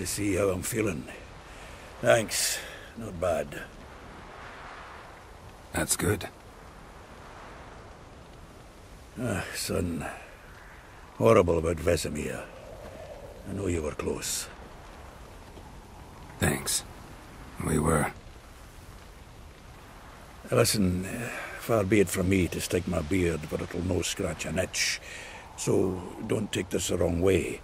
to see how I'm feeling. Thanks. Not bad. That's good. Son. Horrible about Vesemir. I know you were close. Thanks. We were. Listen, far be it from me to stick my beard, but it'll no scratch an itch. So don't take this the wrong way.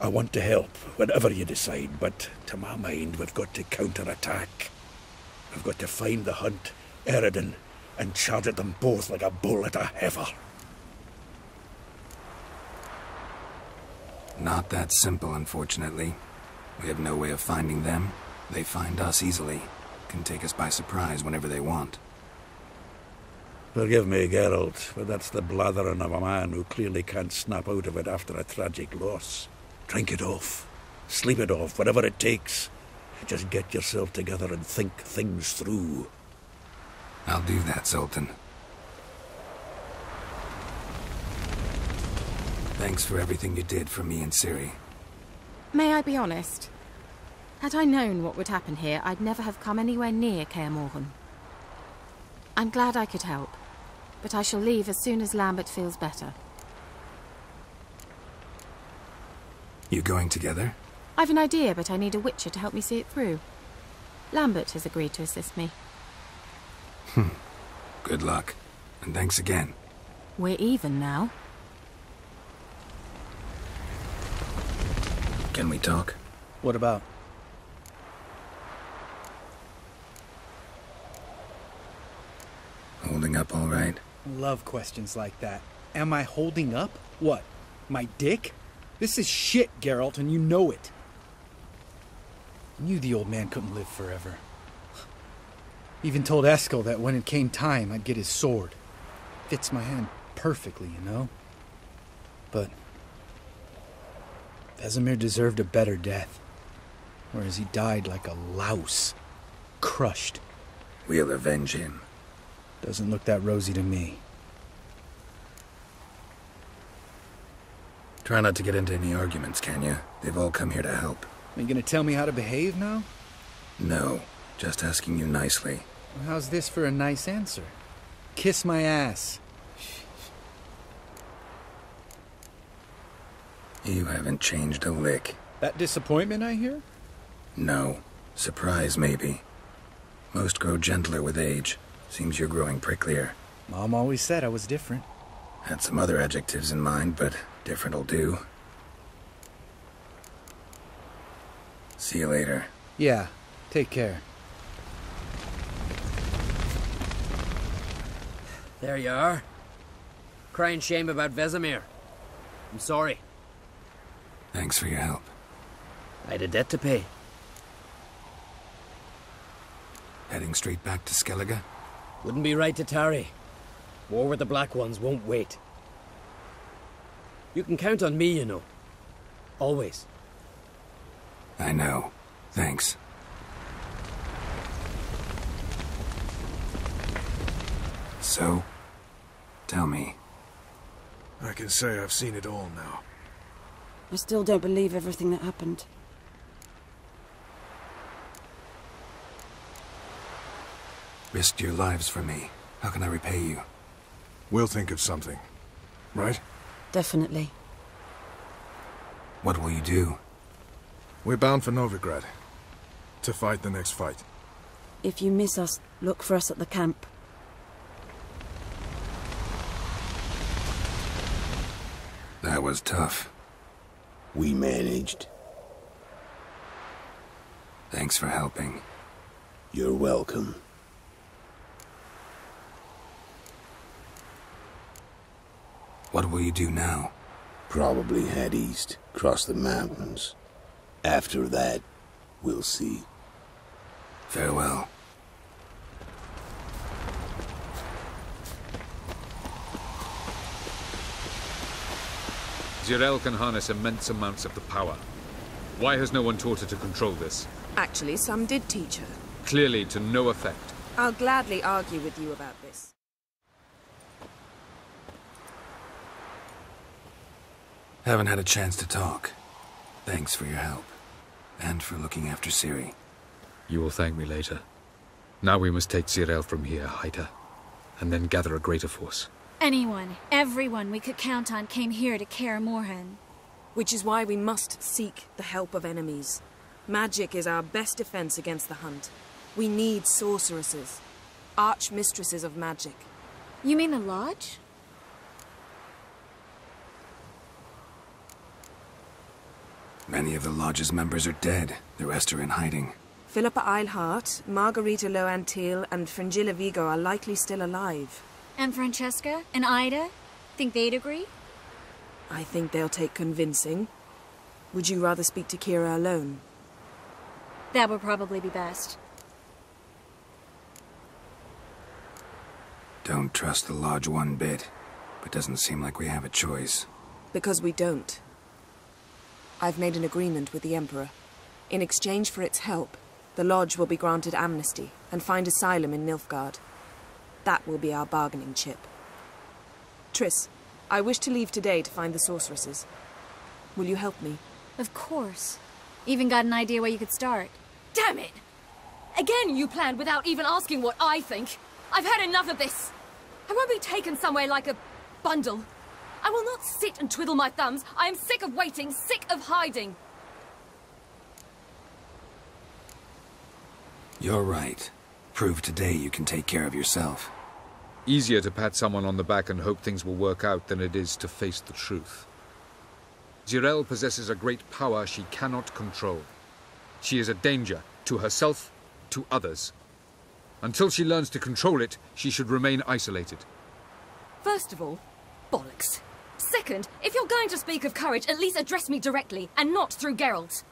I want to help, whatever you decide, but to my mind, we've got to counterattack. We've got to find the Hunt, Eredin, and charge at them both like a bull at a heifer. Not that simple, unfortunately. We have no way of finding them. They find us easily. Can take us by surprise whenever they want. Forgive me, Geralt, but that's the blathering of a man who clearly can't snap out of it after a tragic loss. Drink it off. Sleep it off, whatever it takes. Just get yourself together and think things through. I'll do that, Zoltan. Thanks for everything you did for me and Ciri. May I be honest? Had I known what would happen here, I'd never have come anywhere near Kaer Morhen. I'm glad I could help, but I shall leave as soon as Lambert feels better. You going together? I've an idea, but I need a witcher to help me see it through. Lambert has agreed to assist me. Good luck, and thanks again. We're even now. Can we talk? What about? Holding up all right? Love questions like that. Am I holding up? What? My dick? This is shit, Geralt, and you know it. I knew the old man couldn't live forever. Even told Eskel that when it came time, I'd get his sword. Fits my hand perfectly, you know? But Vesemir deserved a better death. Whereas he died like a louse. Crushed. We'll avenge him. Doesn't look that rosy to me. Try not to get into any arguments, can you? They've all come here to help. Are you gonna tell me how to behave now? No, just asking you nicely. Well, how's this for a nice answer? Kiss my ass. You haven't changed a lick. That disappointment I hear? No. Surprise, maybe. Most grow gentler with age. Seems you're growing pricklier. Mom always said I was different. Had some other adjectives in mind, but different'll do. See you later. Yeah, take care. There you are. Crying shame about Vesemir. I'm sorry. Thanks for your help. I had a debt to pay. Heading straight back to Skellige? Wouldn't be right to tarry. War with the Black Ones won't wait. You can count on me, you know. Always. I know. Thanks. So, tell me. I can say I've seen it all now. I still don't believe everything that happened. Risked your lives for me. How can I repay you? We'll think of something. Right? Definitely. What will you do? We're bound for Novigrad. To fight the next fight. If you miss us, look for us at the camp. That was tough. We managed. Thanks for helping. You're welcome. What will you do now? Probably head east, cross the mountains. After that, we'll see. Farewell. Jirel can harness immense amounts of the power. Why has no one taught her to control this? Actually, some did teach her. Clearly to no effect. I'll gladly argue with you about this. Haven't had a chance to talk. Thanks for your help. And for looking after Ciri. You will thank me later. Now we must take Cyril from here, hide her, and then gather a greater force. Anyone, everyone we could count on came here to Kaer Morhen. Which is why we must seek the help of enemies. Magic is our best defense against the Hunt. We need sorceresses. Archmistresses of magic. You mean the Lodge? Many of the Lodge's members are dead. The rest are in hiding. Philippa Eilhart, Margarita Loantil, and Fringilla Vigo are likely still alive. And Francesca? And Ida? Think they'd agree? I think they'll take convincing. Would you rather speak to Kira alone? That would probably be best. Don't trust the Lodge one bit, but doesn't seem like we have a choice. Because we don't. I've made an agreement with the Emperor. In exchange for its help, the Lodge will be granted amnesty and find asylum in Nilfgaard. That will be our bargaining chip. Triss, I wish to leave today to find the sorceresses. Will you help me? Of course. Even got an idea where you could start. Damn it! Again you planned without even asking what I think. I've had enough of this. I won't be taken somewhere like a bundle. I will not sit and twiddle my thumbs. I am sick of waiting, sick of hiding. You're right. Prove today you can take care of yourself. Easier to pat someone on the back and hope things will work out than it is to face the truth. Jirel possesses a great power she cannot control. She is a danger to herself, to others. Until she learns to control it, she should remain isolated. First of all, bollocks. Second, if you're going to speak of courage, at least address me directly, and not through Geralt.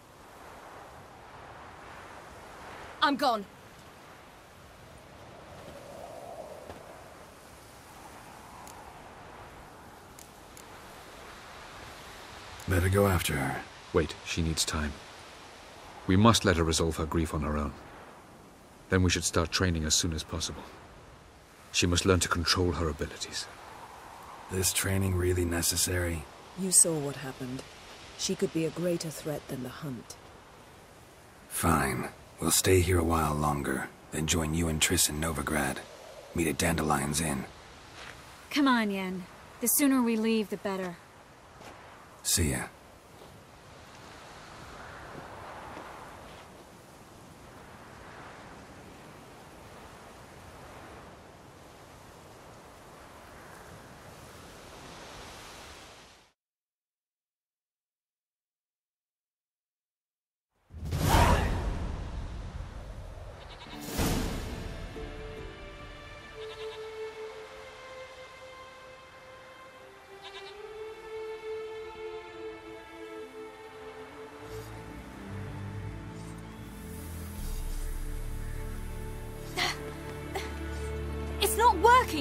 I'm gone. Better go after her. Wait, she needs time. We must let her resolve her grief on her own. Then we should start training as soon as possible. She must learn to control her abilities. This training really necessary? You saw what happened. She could be a greater threat than the Hunt. Fine. We'll stay here a while longer, then join you and Triss in Novigrad. Meet at Dandelion's Inn. Come on, Yen. The sooner we leave, the better. See ya.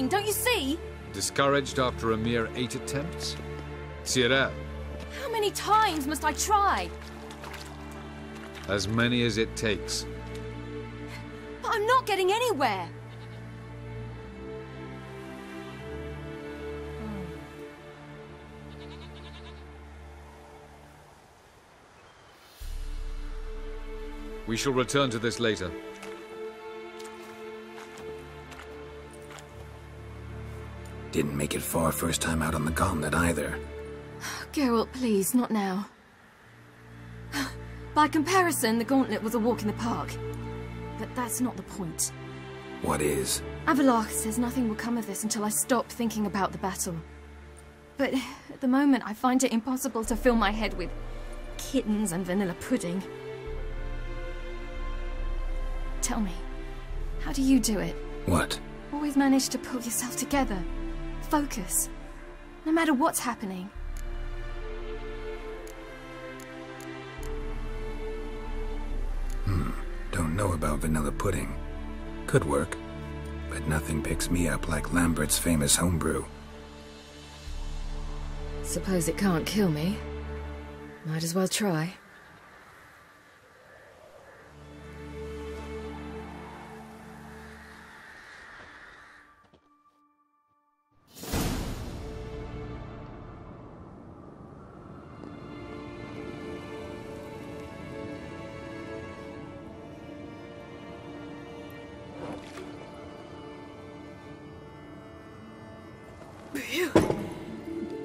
Don't you see? Discouraged after a mere 8 attempts? Cyril. How many times must I try? As many as it takes. But I'm not getting anywhere. We shall return to this later. Didn't make it far first time out on the gauntlet either. Geralt, please, not now. By comparison, the gauntlet was a walk in the park. But that's not the point. What is? Avallac'h says nothing will come of this until I stop thinking about the battle. But at the moment, I find it impossible to fill my head with kittens and vanilla pudding. Tell me, how do you do it? What? Always manage to pull yourself together. Focus. No matter what's happening. Don't know about vanilla pudding. Could work. But nothing picks me up like Lambert's famous homebrew. Suppose it can't kill me. Might as well try. Phew.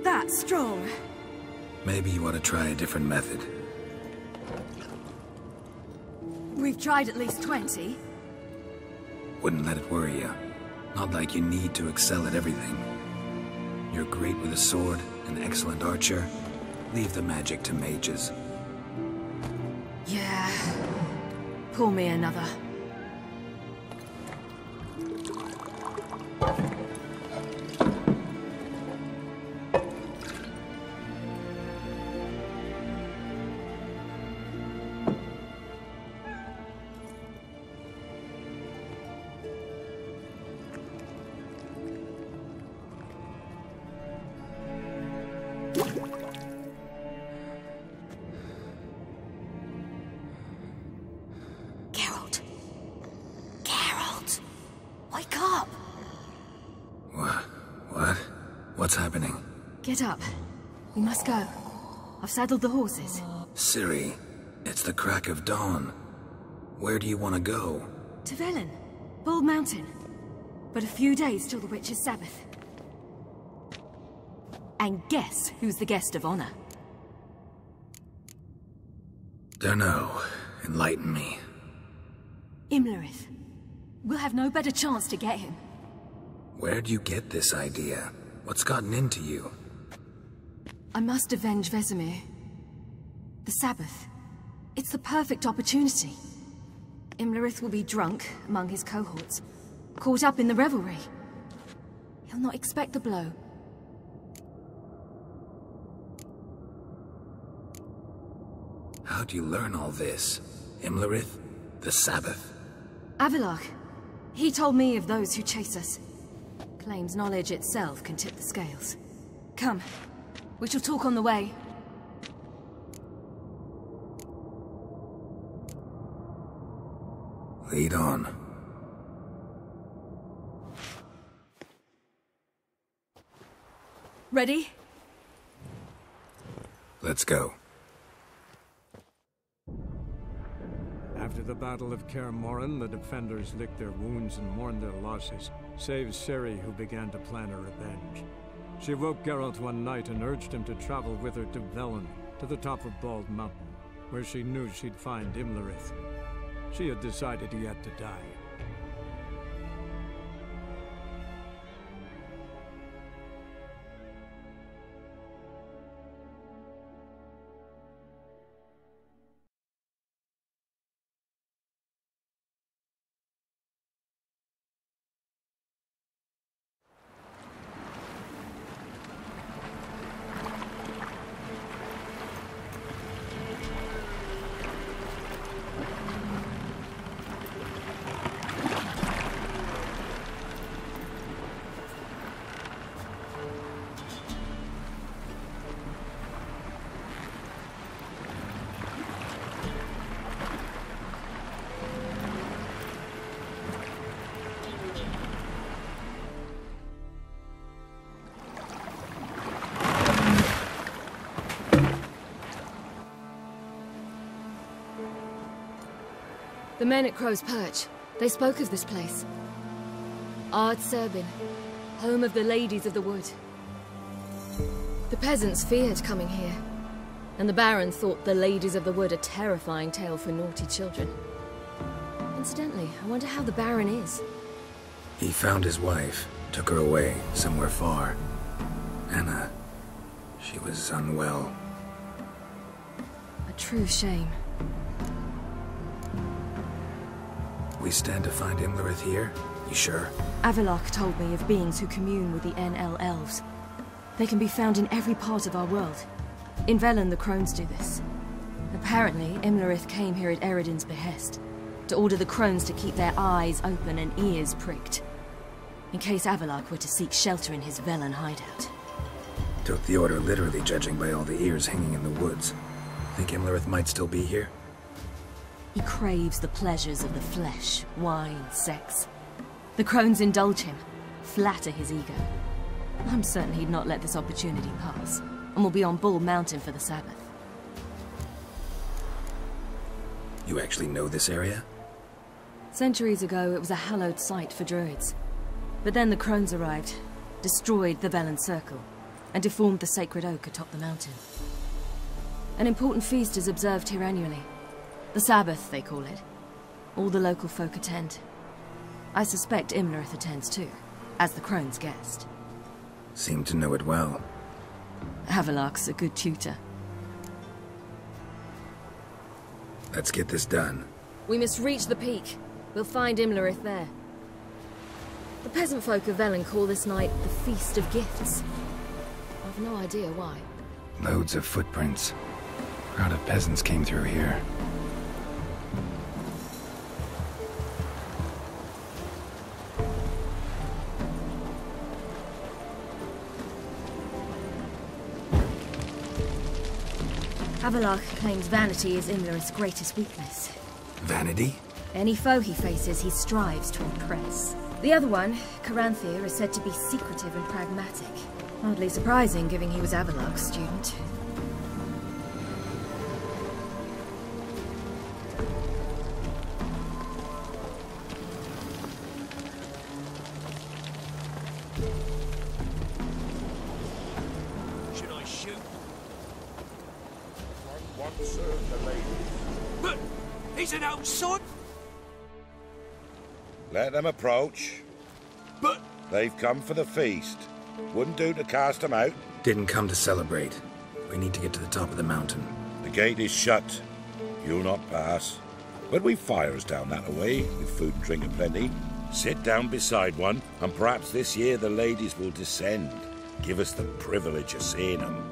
That's strong. Maybe you ought to try a different method. We've tried at least 20. Wouldn't let it worry you. Not like you need to excel at everything. You're great with a sword, an excellent archer. Leave the magic to mages. Yeah. Pour me another. What's happening? Get up. We must go. I've saddled the horses. Ciri, it's the crack of dawn. Where do you want to go? To Velen. Bald Mountain. But a few days till the Witch's Sabbath. And guess who's the guest of honor? Dunno. Enlighten me. Imlerith. We'll have no better chance to get him. Where'd you get this idea? What's gotten into you? I must avenge Vesemir. The Sabbath. It's the perfect opportunity. Imlerith will be drunk among his cohorts, caught up in the revelry. He'll not expect the blow. How'd you learn all this? Imlerith? The Sabbath? Avallac'h. He told me of those who chase us. Claims knowledge itself can tip the scales. Come. We shall talk on the way. Lead on. Ready? Let's go. After the Battle of Kaer Morhen, the defenders licked their wounds and mourned their losses, save Ciri, who began to plan a revenge. She woke Geralt one night and urged him to travel with her to Velen, to the top of Bald Mountain, where she knew she'd find Imlerith. She had decided he had to die. The men at Crow's Perch, they spoke of this place. Ard Serbin, home of the Ladies of the Wood. The peasants feared coming here, and the Baron thought the Ladies of the Wood a terrifying tale for naughty children. Incidentally, I wonder how the Baron is. He found his wife, took her away, somewhere far. Anna, she was unwell. A true shame. We stand to find Imlerith here? You sure? Avallac'h told me of beings who commune with the NL Elves. They can be found in every part of our world. In Velen, the Crones do this. Apparently, Imlerith came here at Eredin's behest, to order the Crones to keep their eyes open and ears pricked, in case Avallac'h were to seek shelter in his Velen hideout. Took the order literally, judging by all the ears hanging in the woods. Think Imlerith might still be here? He craves the pleasures of the flesh, wine, sex. The Crones indulge him, flatter his ego. I'm certain he'd not let this opportunity pass, and will be on Bald Mountain for the Sabbath. You actually know this area? Centuries ago, it was a hallowed site for druids. But then the Crones arrived, destroyed the Velen Circle, and deformed the sacred oak atop the mountain. An important feast is observed here annually. The Sabbath, they call it. All the local folk attend. I suspect Imlerith attends too, as the crone's guest. Seem to know it well. Havelark's a good tutor. Let's get this done. We must reach the peak. We'll find Imlerith there. The peasant folk of Velen call this night the Feast of Gifts. I've no idea why. Loads of footprints. Crowd of peasants came through here. Havelark claims vanity is Imlerith's greatest weakness. Vanity? Any foe he faces, he strives to impress. The other one, Caranthir, is said to be secretive and pragmatic. Hardly surprising, given he was Havelark's student. Should I shoot? I want to serve the ladies. But he's an outside. Let them approach. But they've come for the feast. Wouldn't do to cast them out. Didn't come to celebrate. We need to get to the top of the mountain. The gate is shut. You'll not pass. But we've fires down that way, with food and drink aplenty. Sit down beside one, and perhaps this year the ladies will descend. Give us the privilege of seeing them.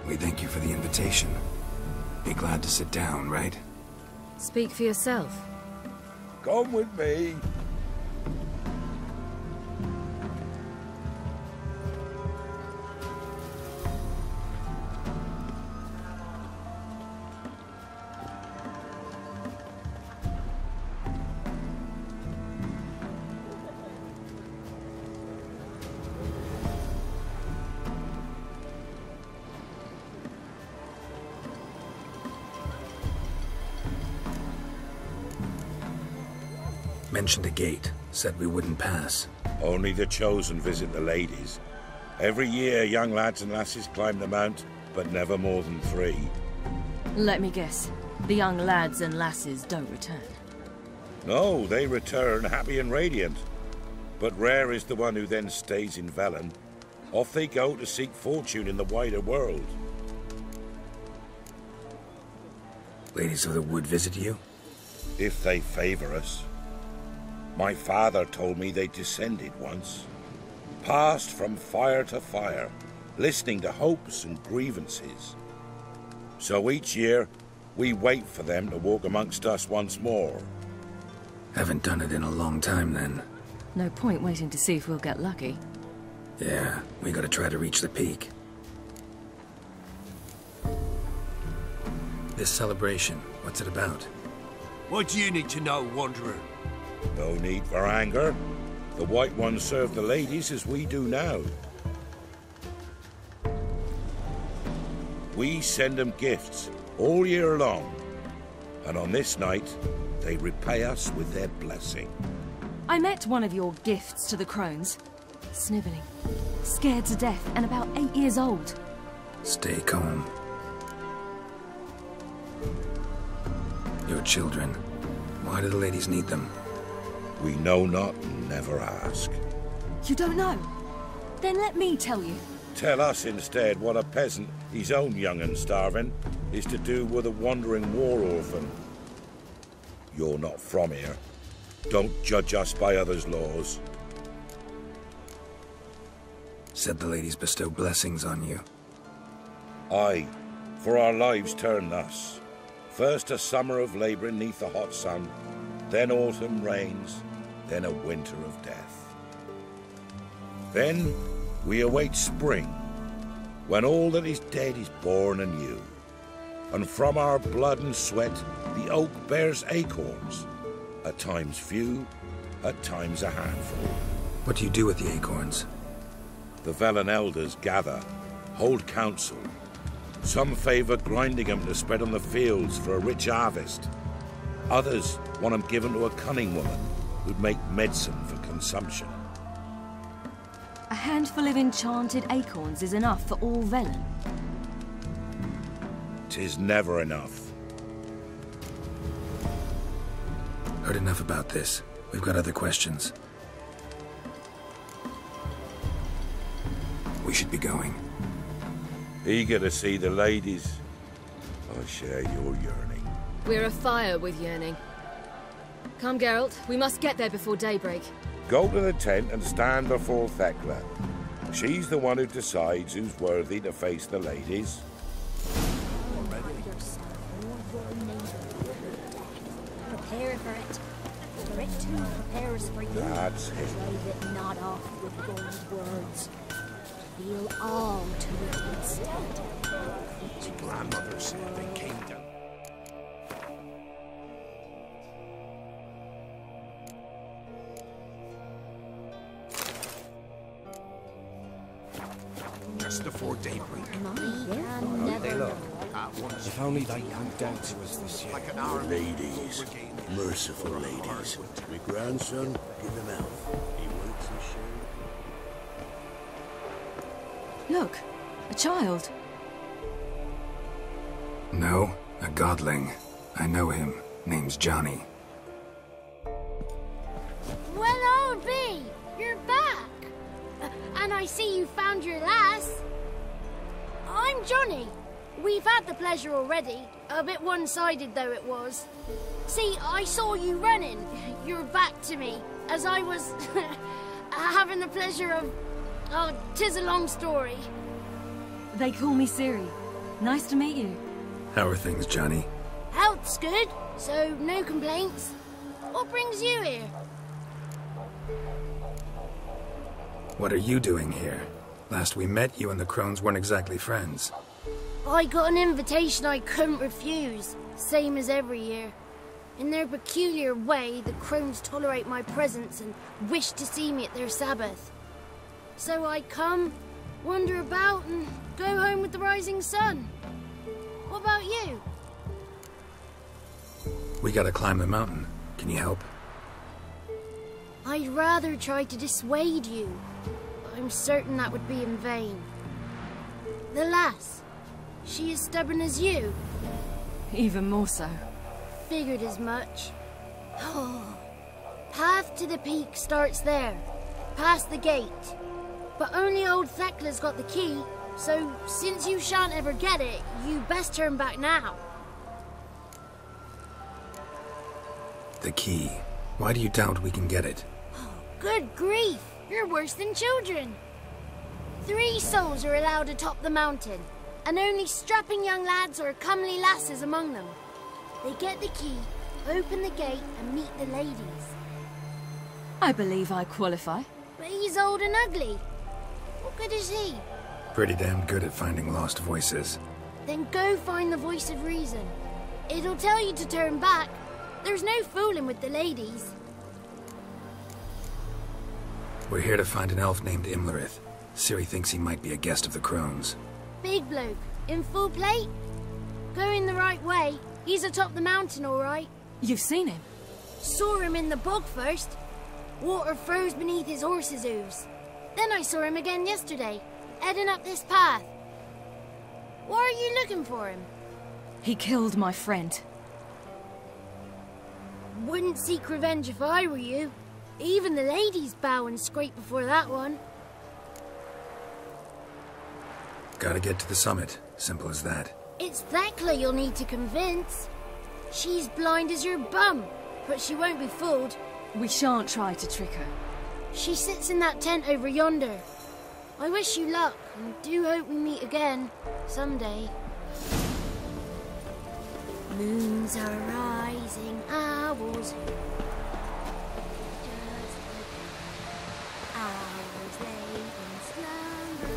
We thank you for the invitation. Be glad to sit down, right? Speak for yourself. Come with me. Mentioned a gate. Said we wouldn't pass. Only the chosen visit the ladies. Every year, young lads and lasses climb the mount, but never more than 3. Let me guess. The young lads and lasses don't return. No, they return happy and radiant. But rare is the one who then stays in Velen. Off they go to seek fortune in the wider world. Ladies of the Wood visit you? If they favor us. My father told me they descended once. Passed from fire to fire, listening to hopes and grievances. So each year, we wait for them to walk amongst us once more. Haven't done it in a long time, then. No point waiting to see if we'll get lucky. Yeah, we gotta try to reach the peak. This celebration, what's it about? What do you need to know, Wanderer? No need for anger. The White Ones serve the ladies as we do now. We send them gifts all year long. And on this night, they repay us with their blessing. I met one of your gifts to the crones. Sniveling, scared to death, and about 8 years old. Stay calm. Your children. Why do the ladies need them? We know not and never ask. You don't know? Then let me tell you. Tell us instead what a peasant, his own young and starving, is to do with a wandering war orphan. You're not from here. Don't judge us by others' laws. Said the ladies bestow blessings on you. Aye, for our lives turn thus. First a summer of labouring neath the hot sun, then autumn rains, then a winter of death. Then we await spring, when all that is dead is born anew. And from our blood and sweat the oak bears acorns, at times few, at times a handful. What do you do with the acorns? The Velen elders gather, hold council. Some favour grinding them to spread on the fields for a rich harvest. Others want them given to a cunning woman, who'd make medicine for consumption. A handful of enchanted acorns is enough for all Velen. 'Tis never enough. Heard enough about this. We've got other questions. We should be going. Eager to see the ladies. I share your yearning. We're afire with yearning. Come, Geralt. We must get there before daybreak. Go to the tent and stand before Thekla. She's the one who decides who's worthy to face the ladies. Prepare for it. For it too prepares for you. That's it. Drive it not off with bold words. Feel all to it instead. Grandmother said they came down. Just before daybreak. They look. If only they come down to us this year. Like an hour. Ladies, merciful ladies. My grandson, give him out. He wants a share. Look, a child. No, a godling. I know him. Name's Johnny. Well, old B, you're back. And I see you found your lass. I'm Johnny. We've had the pleasure already. A bit one-sided though it was. See, I saw you running. Your back to me. As I was having the pleasure of... Oh, 'tis a long story. They call me Ciri. Nice to meet you. How are things, Johnny? Health's good, so no complaints. What brings you here? What are you doing here? Last we met, you and the Crones weren't exactly friends. I got an invitation I couldn't refuse, same as every year. In their peculiar way, the Crones tolerate my presence and wish to see me at their Sabbath. So I come, wander about, and go home with the rising sun. What about you? We gotta climb the mountain. Can you help? I'd rather try to dissuade you. I'm certain that would be in vain. The lass, she as stubborn as you? Even more so. Figured as much. Path to the peak starts there, past the gate. But only old Thekla's got the key, so since you shan't ever get it, you best turn back now. The key. Why do you doubt we can get it? Good grief, you're worse than children. 3 souls are allowed atop the mountain, and only strapping young lads or comely lasses among them. They get the key, open the gate, and meet the ladies. I believe I qualify. But he's old and ugly. What good is he? Pretty damn good at finding lost voices. Then go find the voice of reason. It'll tell you to turn back. There's no fooling with the ladies. We're here to find an elf named Imlerith. Ciri thinks he might be a guest of the Crones. Big bloke, in full plate? Going the right way. He's atop the mountain, all right. You've seen him? Saw him in the bog first. Water froze beneath his horse's hooves. Then I saw him again yesterday, heading up this path. Why are you looking for him? He killed my friend. Wouldn't seek revenge if I were you. Even the ladies bow and scrape before that one. Gotta get to the summit. Simple as that. It's Thekla you'll need to convince. She's blind as your bum, but she won't be fooled. We shan't try to trick her. She sits in that tent over yonder. I wish you luck, and do hope we meet again, someday. Moons are rising, owls. Owls lay in slumber.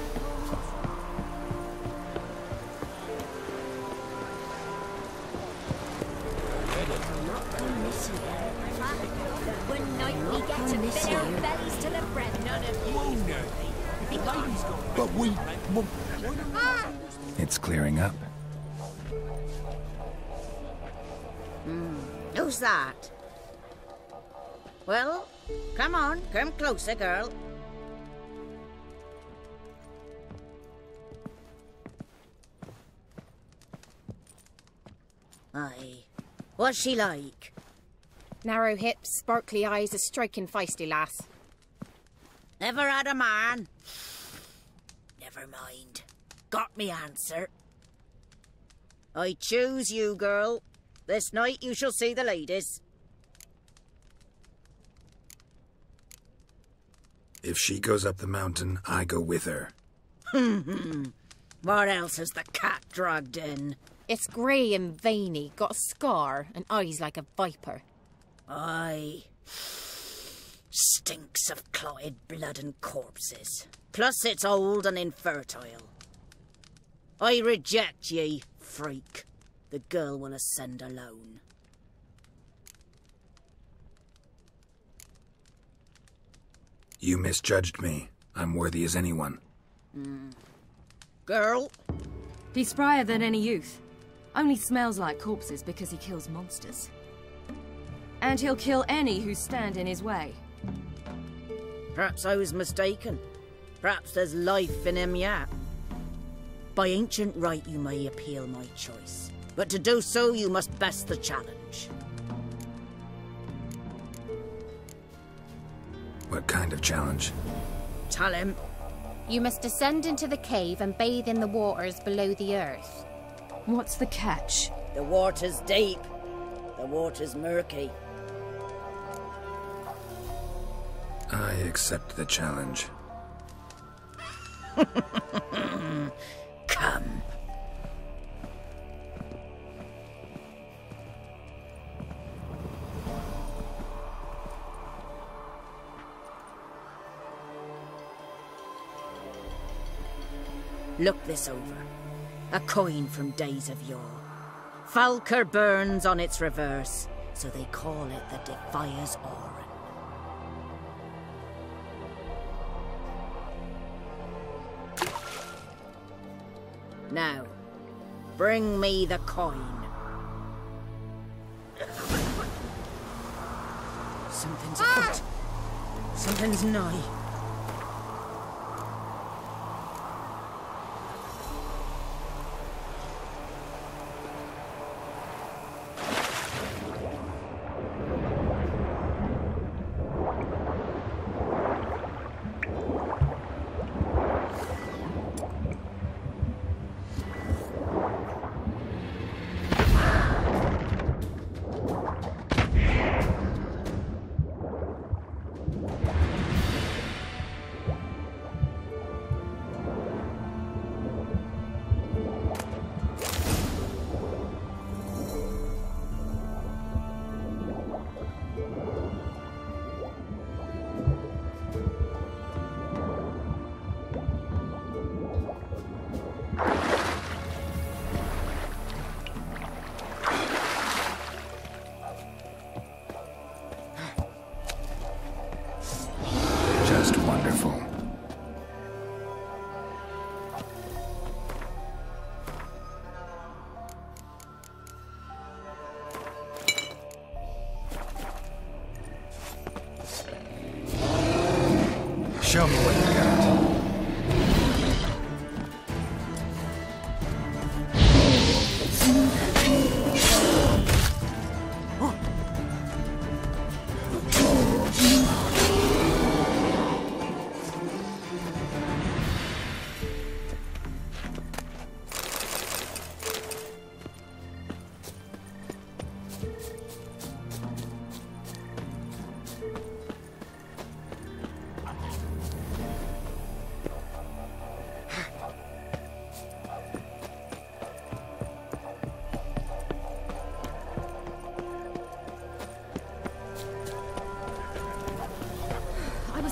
One night we get to fit our bellies to the bread, none of you. But we... It's clearing up. Who's that? Well, come on, come closer, girl. Aye. What's she like? Narrow hips, sparkly eyes, a striking feisty lass. Never had a man? Never mind. Got me answer. I choose you, girl. This night you shall see the ladies. If she goes up the mountain, I go with her. What else has the cat dragged in? It's grey and veiny, got a scar, and eyes like a viper. Aye. Stinks of clotted blood and corpses. Plus it's old and infertile. I reject ye, freak. The girl will ascend alone. You misjudged me. I'm worthy as anyone. Girl? He's sprier than any youth. Only smells like corpses because he kills monsters. And he'll kill any who stand in his way. Perhaps I was mistaken. Perhaps there's life in him yet. By ancient right you may appeal my choice. But to do so you must best the challenge. What kind of challenge? Tell him. You must descend into the cave and bathe in the waters below the earth. What's the catch? The water's deep. The water's murky. I accept the challenge. Come. Look this over. A coin from days of yore. Falker burns on its reverse, so they call it the Defier's Oran. Now, bring me the coin. Something's afoot. Something's nigh. Just wonderful. Show me what you got.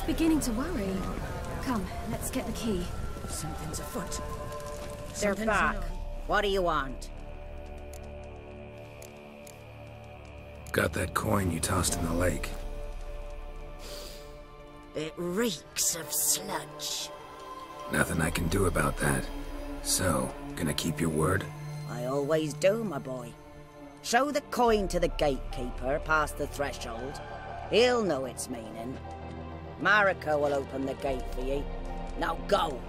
Beginning to worry. Come, let's get the key. Something's afoot. They're back. What do you want? Got that coin you tossed in the lake. It reeks of sludge. Nothing I can do about that. So, gonna keep your word? I always do, my boy. Show the coin to the gatekeeper past the threshold, He'll know its meaning. Mariko will open the gate for ye. Now go!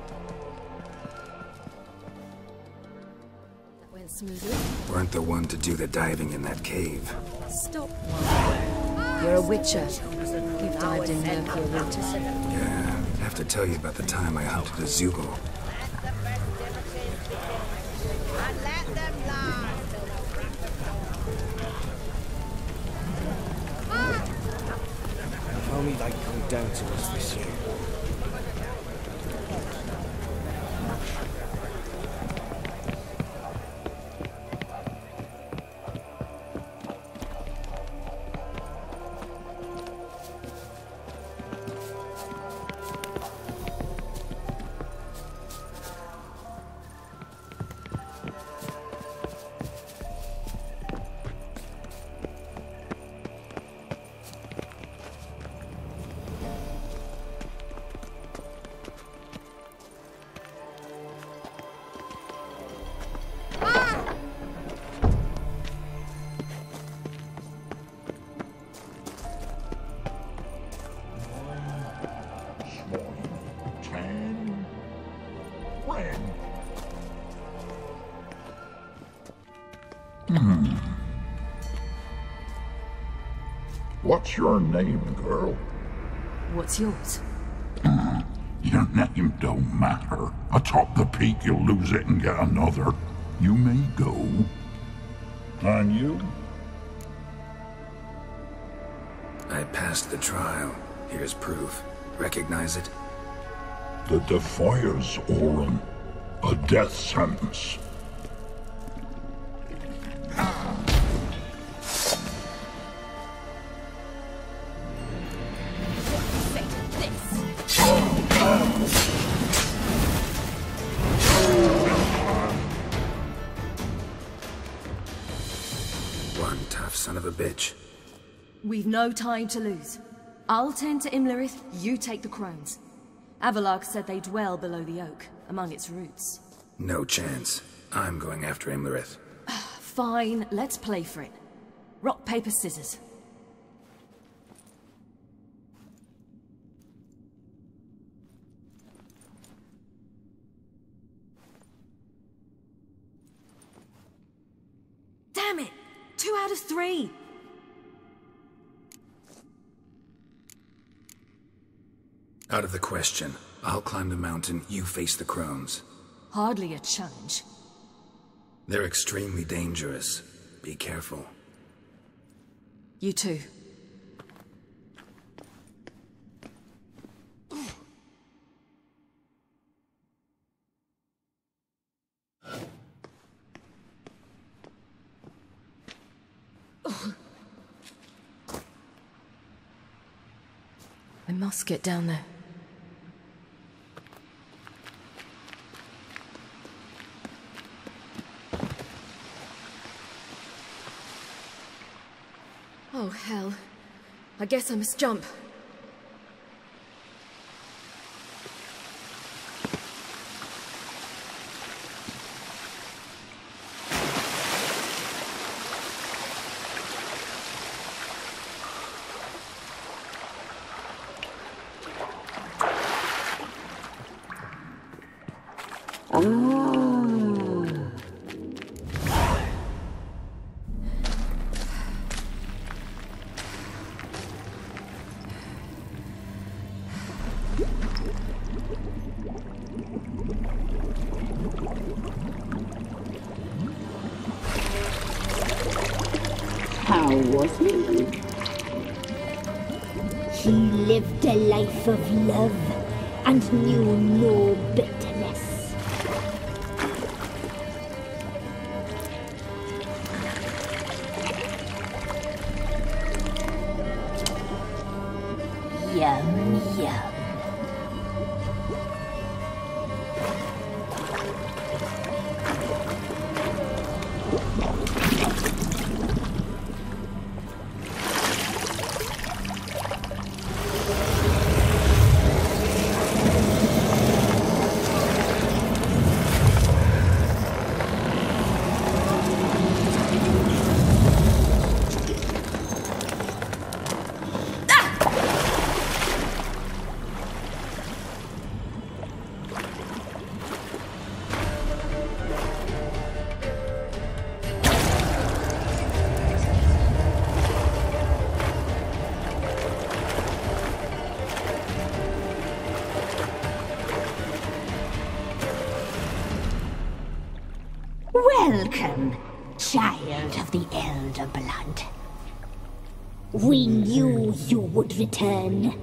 That went smoothly. Weren't the one to do the diving in that cave. Stop. You're a witcher. You've dived in murkier waters. Yeah, I have to tell you about the time I hunted a Zeugle. If only they'd come down to us this year. What's your name, girl? What's yours? Your name don't matter. Atop the peak, you'll lose it and get another. You may go. And you? I passed the trial. Here's proof. Recognize it? The Defiers, Orin. A death sentence. One tough son of a bitch. We've no time to lose. I'll tend to Imlerith, you take the crones. Avalark said they dwell below the oak, among its roots. No chance. I'm going after Imlerith. Fine, let's play for it. Rock, paper, scissors. Damn it! 2 out of 3! Out of the question. I'll climb the mountain, you face the crones. Hardly a challenge. They're extremely dangerous. Be careful. You too. I must get down there. Oh, hell. I guess I must jump. How was he? He lived a life of love and knew no bitterness. Yum, yum. Welcome, child of the Elder Blood. We knew you would return.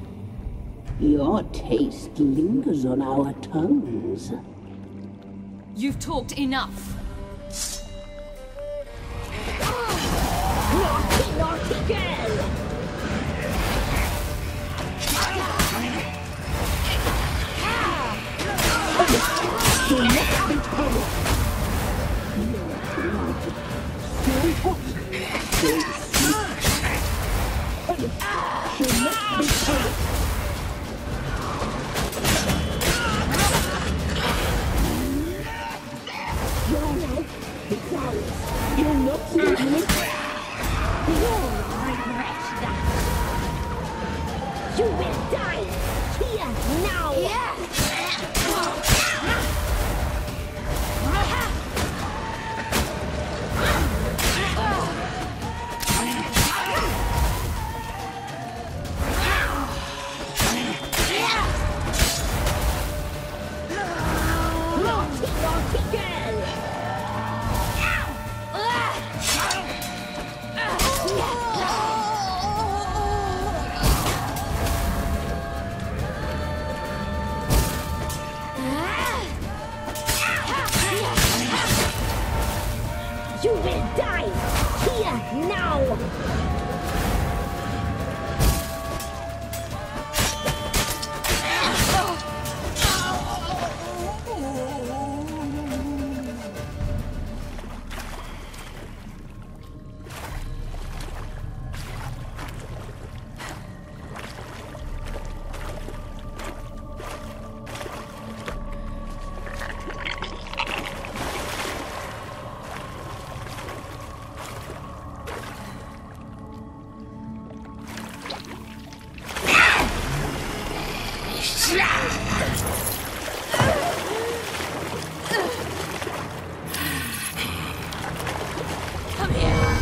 Your taste lingers on our tongues. You've talked enough. Naughty, naughty girl! You'll not see me. You'll regret that. You will die here now. Naughty, naughty girl. You will die here now! Come here.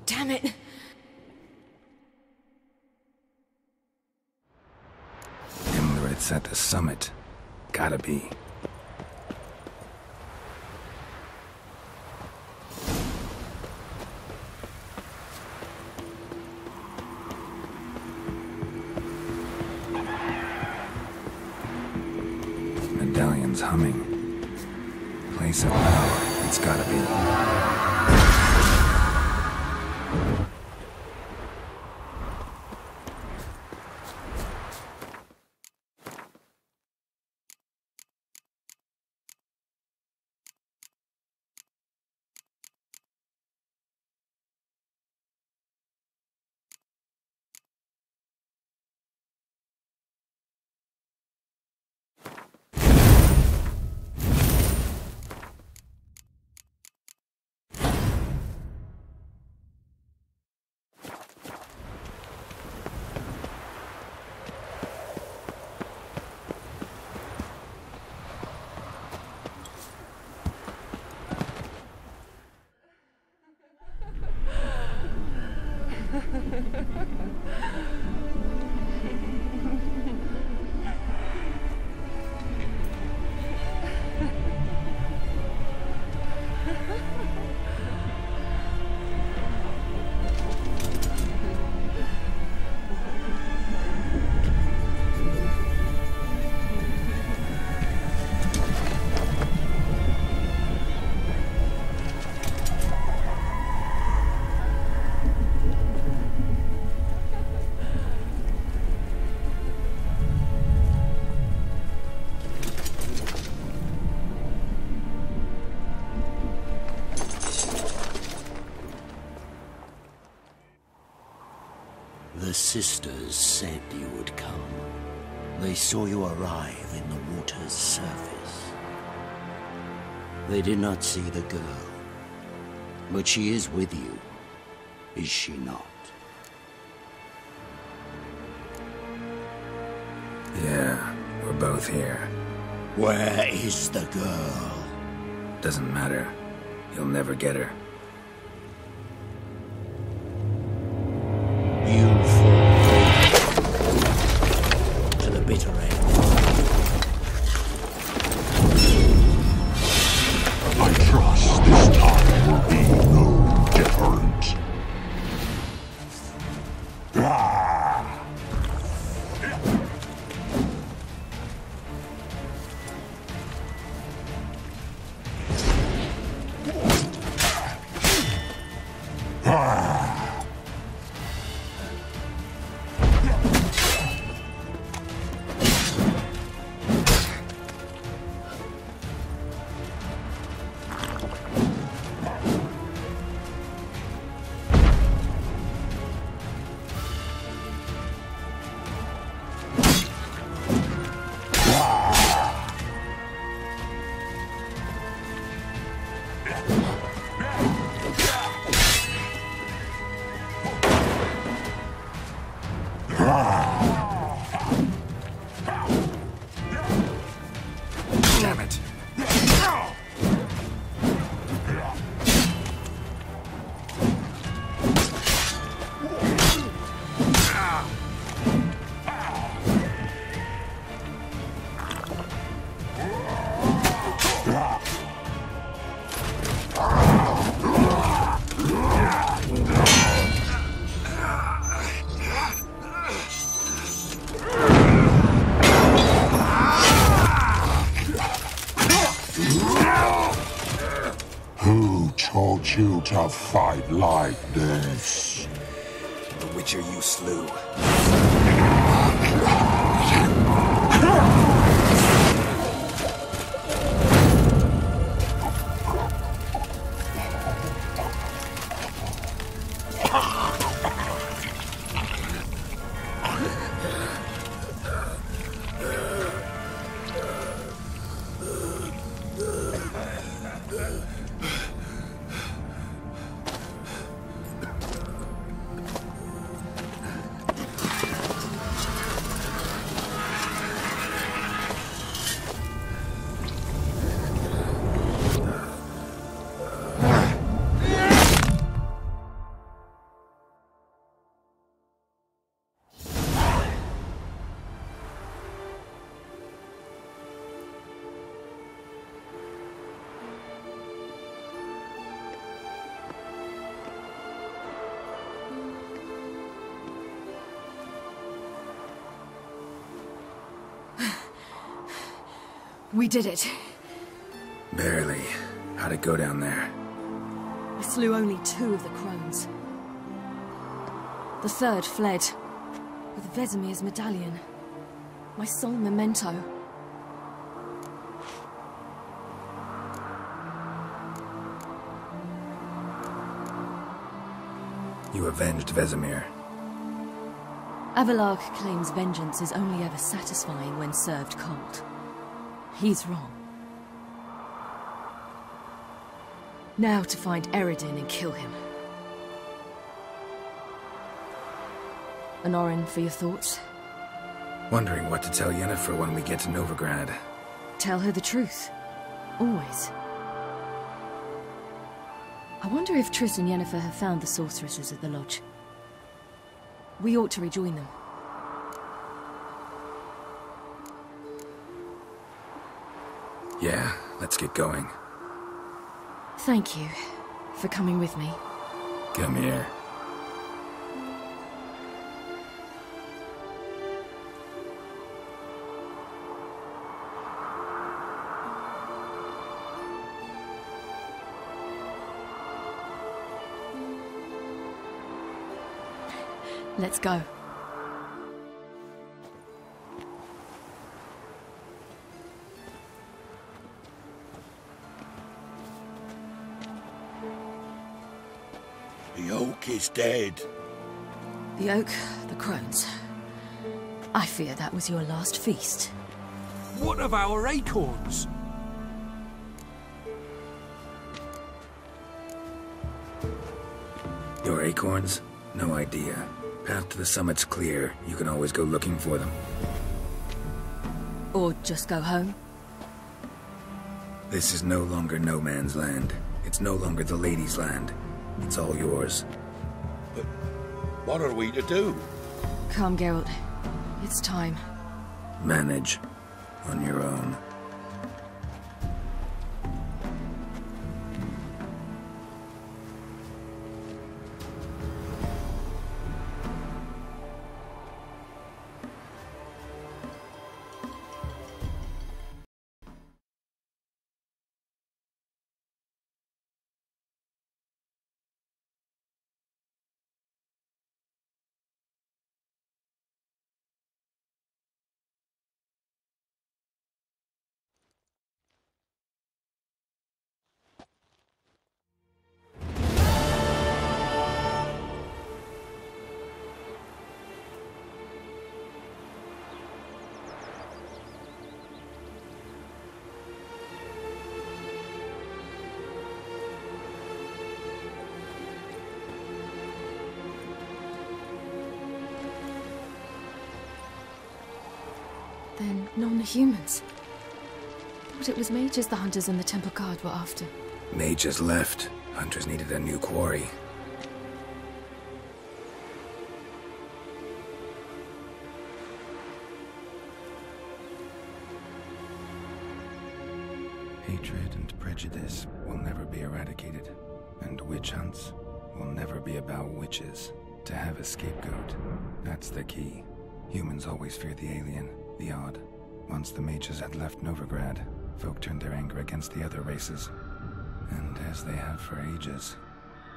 Damn it. Imlerith's at the summit. Gotta be. Medallion's humming. Place of power. It's gotta be. The sisters said you would come. They saw you arrive in the water's surface. They did not see the girl. But she is with you, is she not? Yeah, we're both here. Where is the girl? Doesn't matter. You'll never get her. to fight like this. The Witcher you slew. We did it. Barely. How'd it go down there? We slew only 2 of the crones. The 3rd fled with Vesemir's medallion, my sole memento. You avenged Vesemir. Avalark claims vengeance is only ever satisfying when served cold. He's wrong. Now to find Eredin and kill him. Anorin, for your thoughts? Wondering what to tell Yennefer when we get to Novigrad. Tell her the truth. Always. I wonder if Triss and Yennefer have found the sorceresses at the lodge. We ought to rejoin them. Yeah, let's get going. Thank you for coming with me. Come here. Let's go. The oak is dead. The oak, the crones. I fear that was your last feast. What of our acorns? Your acorns? No idea. Path to the summit's clear. You can always go looking for them. Or just go home? This is no longer no man's land. It's no longer the lady's land. It's all yours. But what are we to do? Come, Geralt. It's time. Manage. On your own. Then non-humans. Thought it was mages the hunters and the Temple Guard were after. Mages left. Hunters needed a new quarry. Hatred and prejudice will never be eradicated, and witch hunts will never be about witches. To have a scapegoat, that's the key. Humans always fear the alien, the odd. Once the mages had left Novigrad, folk turned their anger against the other races. And as they have for ages,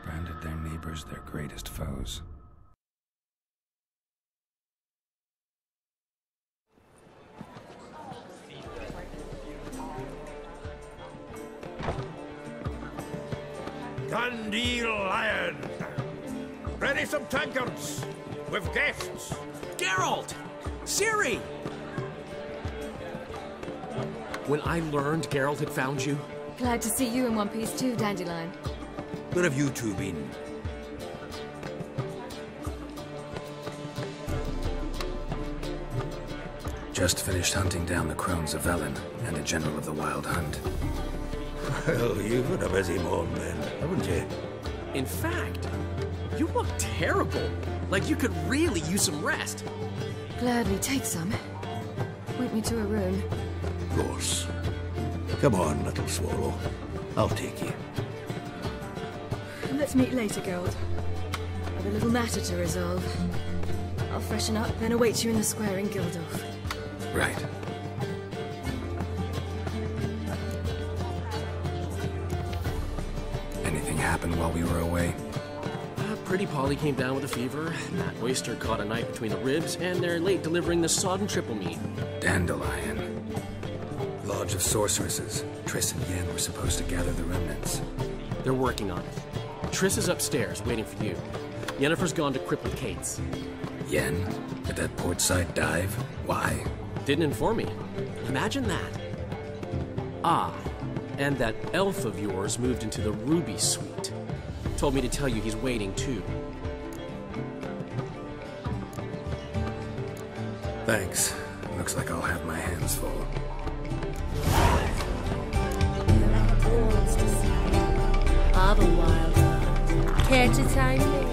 branded their neighbors their greatest foes. Dandelion! Ready some tankards! With guests! Geralt! Ciri! When I learned Geralt had found you... Glad to see you in one piece too, Dandelion. Where have you two been? Just finished hunting down the Crones of Velen and a general of the Wild Hunt. Well, you've had a busy morning then, haven't you? In fact, you look terrible. Like you could really use some rest. Gladly take some. Point me to a room. Of course. Come on, little swallow. I'll take you. Let's meet later, Geralt. I've a little matter to resolve. I'll freshen up, then await you in the square in Gildorf. Right. Anything happened while we were away? Pretty Polly came down with a fever. That oyster caught a knife between the ribs, and they're late delivering the sodden triple meat. Dandelion. Lodge of Sorceresses. Triss and Yen were supposed to gather the remnants. They're working on it. Triss is upstairs, waiting for you. Yennefer's gone to Crypt with Cates. Yen? At that portside dive? Why? Didn't inform me. Imagine that. Ah, and that elf of yours moved into the Ruby Suite. Told me to tell you he's waiting, too. Thanks. Looks like I'll have my hands full. Otherwise, care to time me?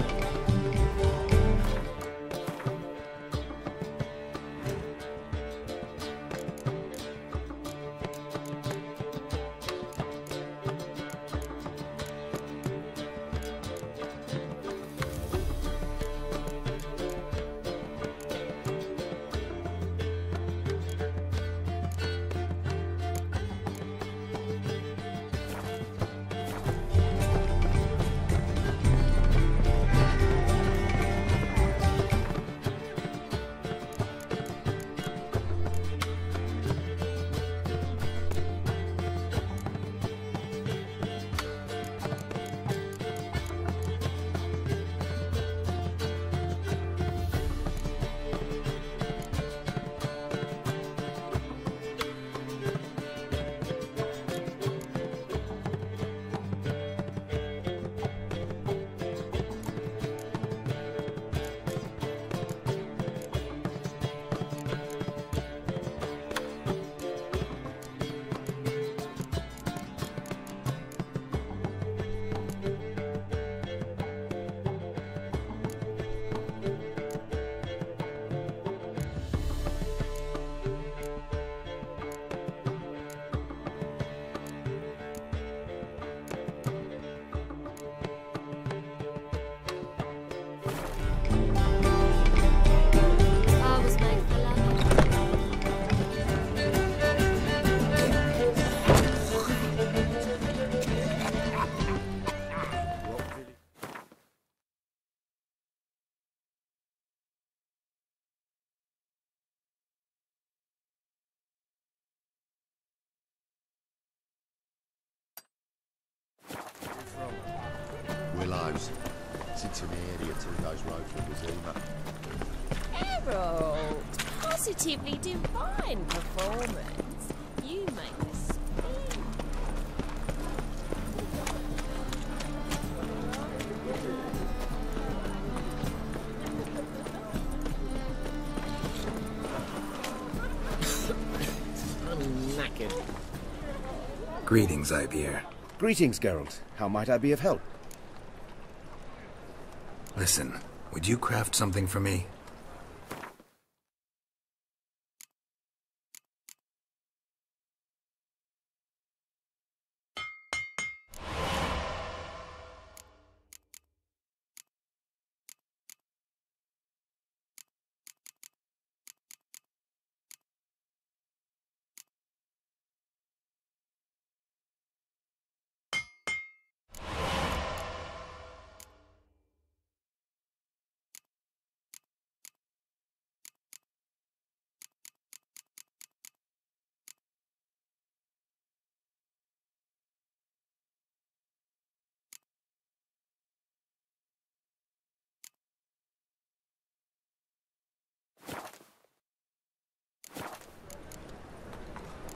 Willows. Sits in the area 2 days road from Vizima. Geralt, positively divine performance. You make a spin. I'm knackered. Greetings, Ipier. Greetings, Geralt. How might I be of help? Listen, would you craft something for me?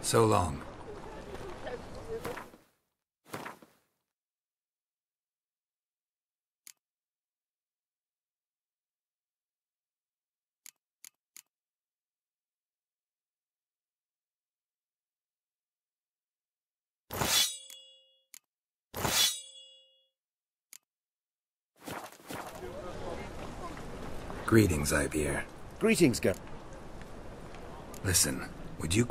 So long. Greetings, Ibeer. Greetings, Ger. Listen, would you...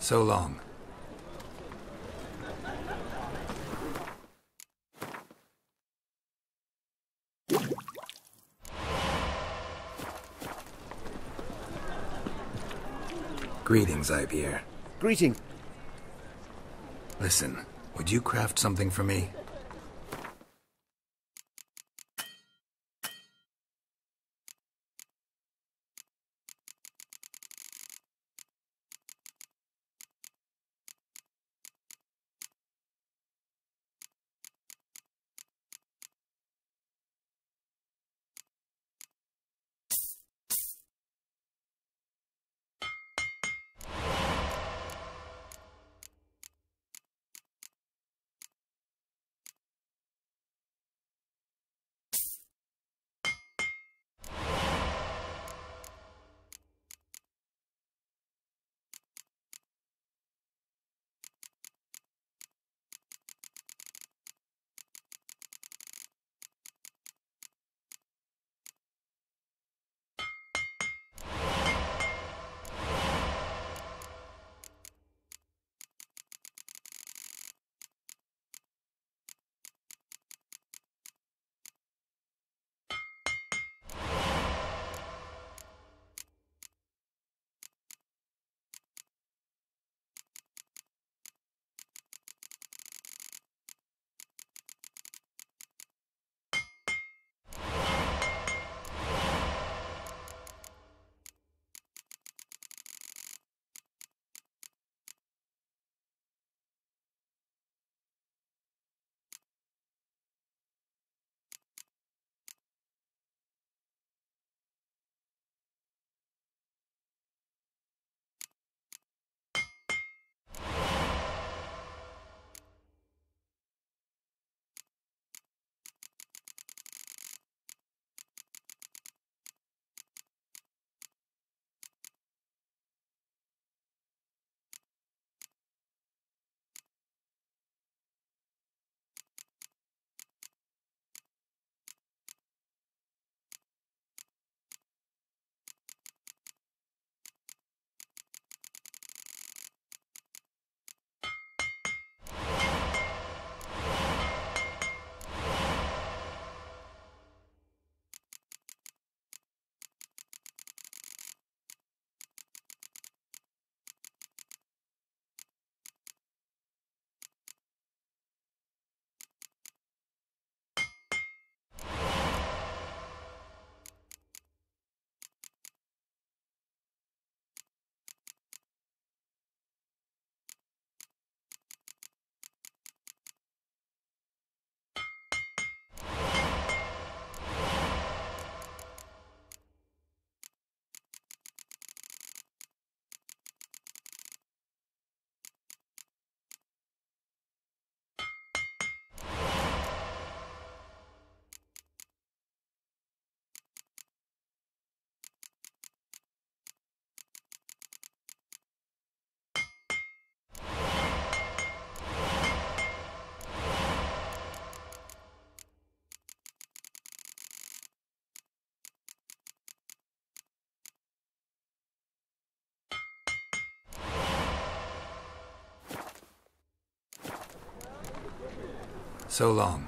So long. Greetings, Ibeer. Greeting. Listen, would you craft something for me? So long.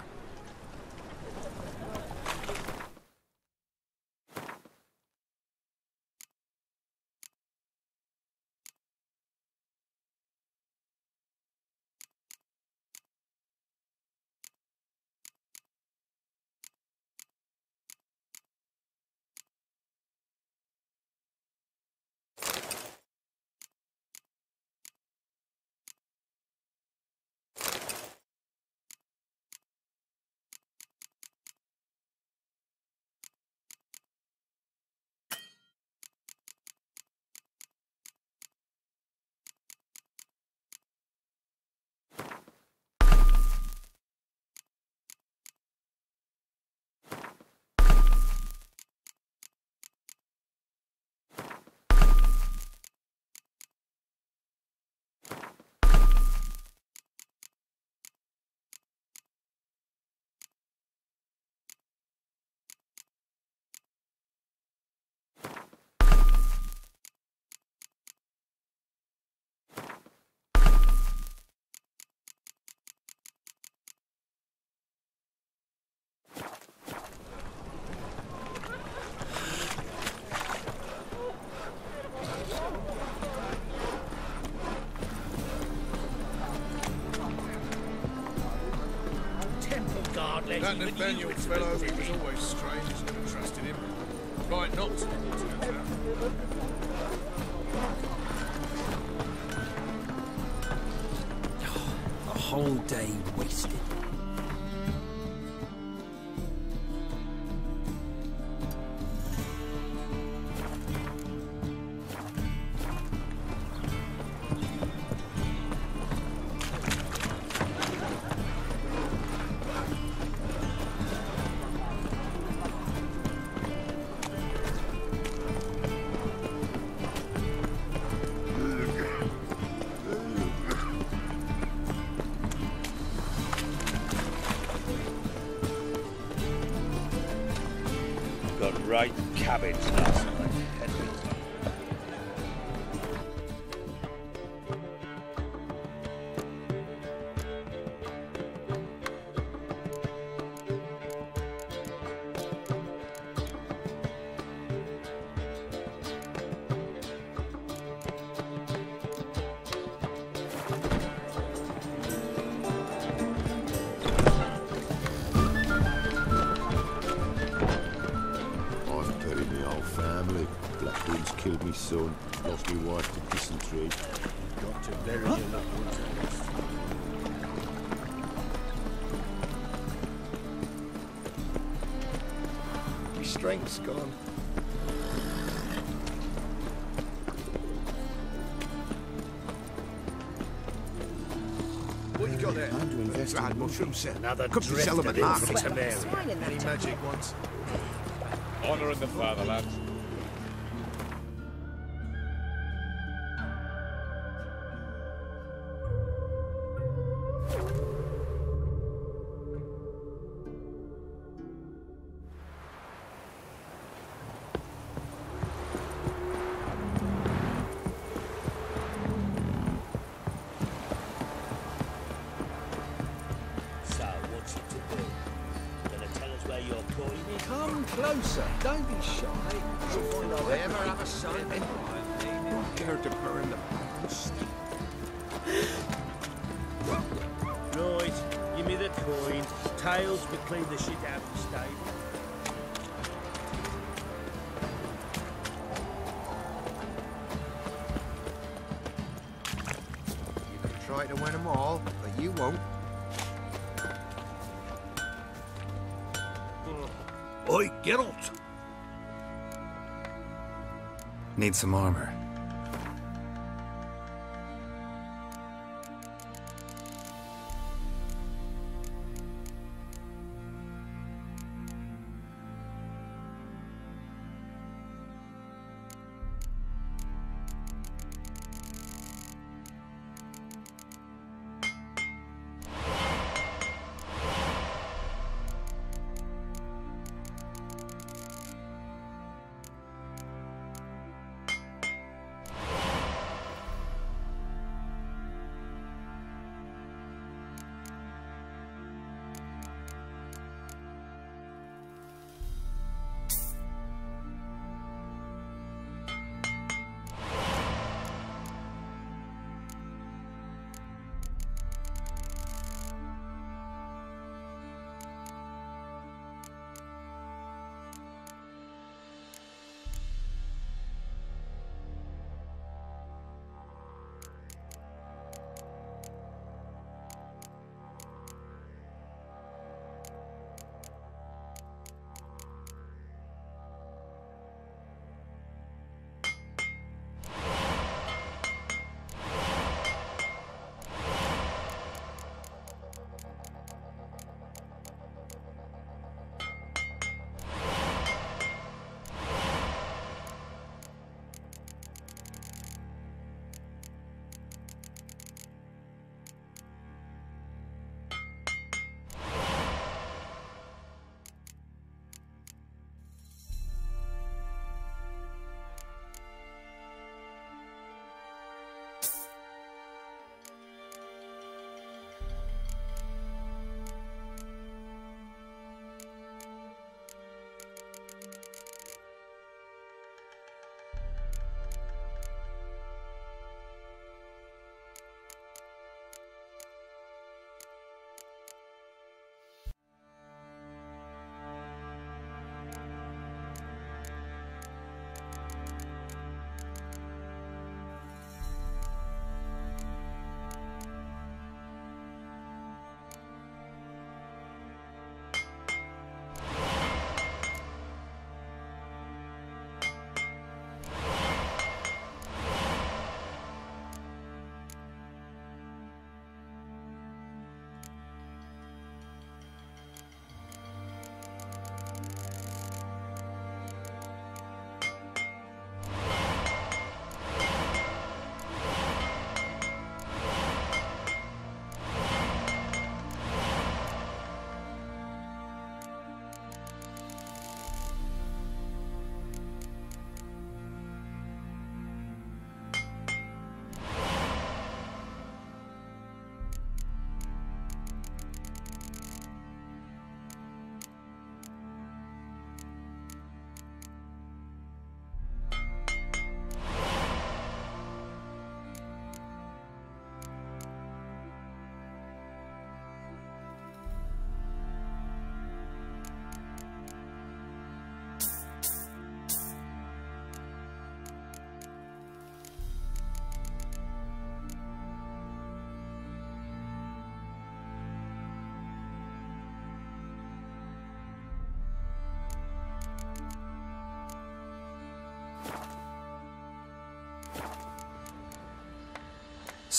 That Nathaniel fellow, he was always strange. Never trusted him. Right not to, turns out. A whole day wasted. Got right cabbage last night. Killed me son, lost me wife to dysentery. Got to bury your loved ones at least. My strength's gone. What you got there? Time to invest Dried in mushrooms, sir. Another Could be sell them at market. Any magic ones? Honour in the fatherland. Come closer, don't be shy. You'll find I'll ever have a son. Not care to burn the past. Right, give me the coin. Tails will clean the shit out of the stable. You can try to win them all, but you won't. Oi, Geralt! Need some armor.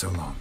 So long.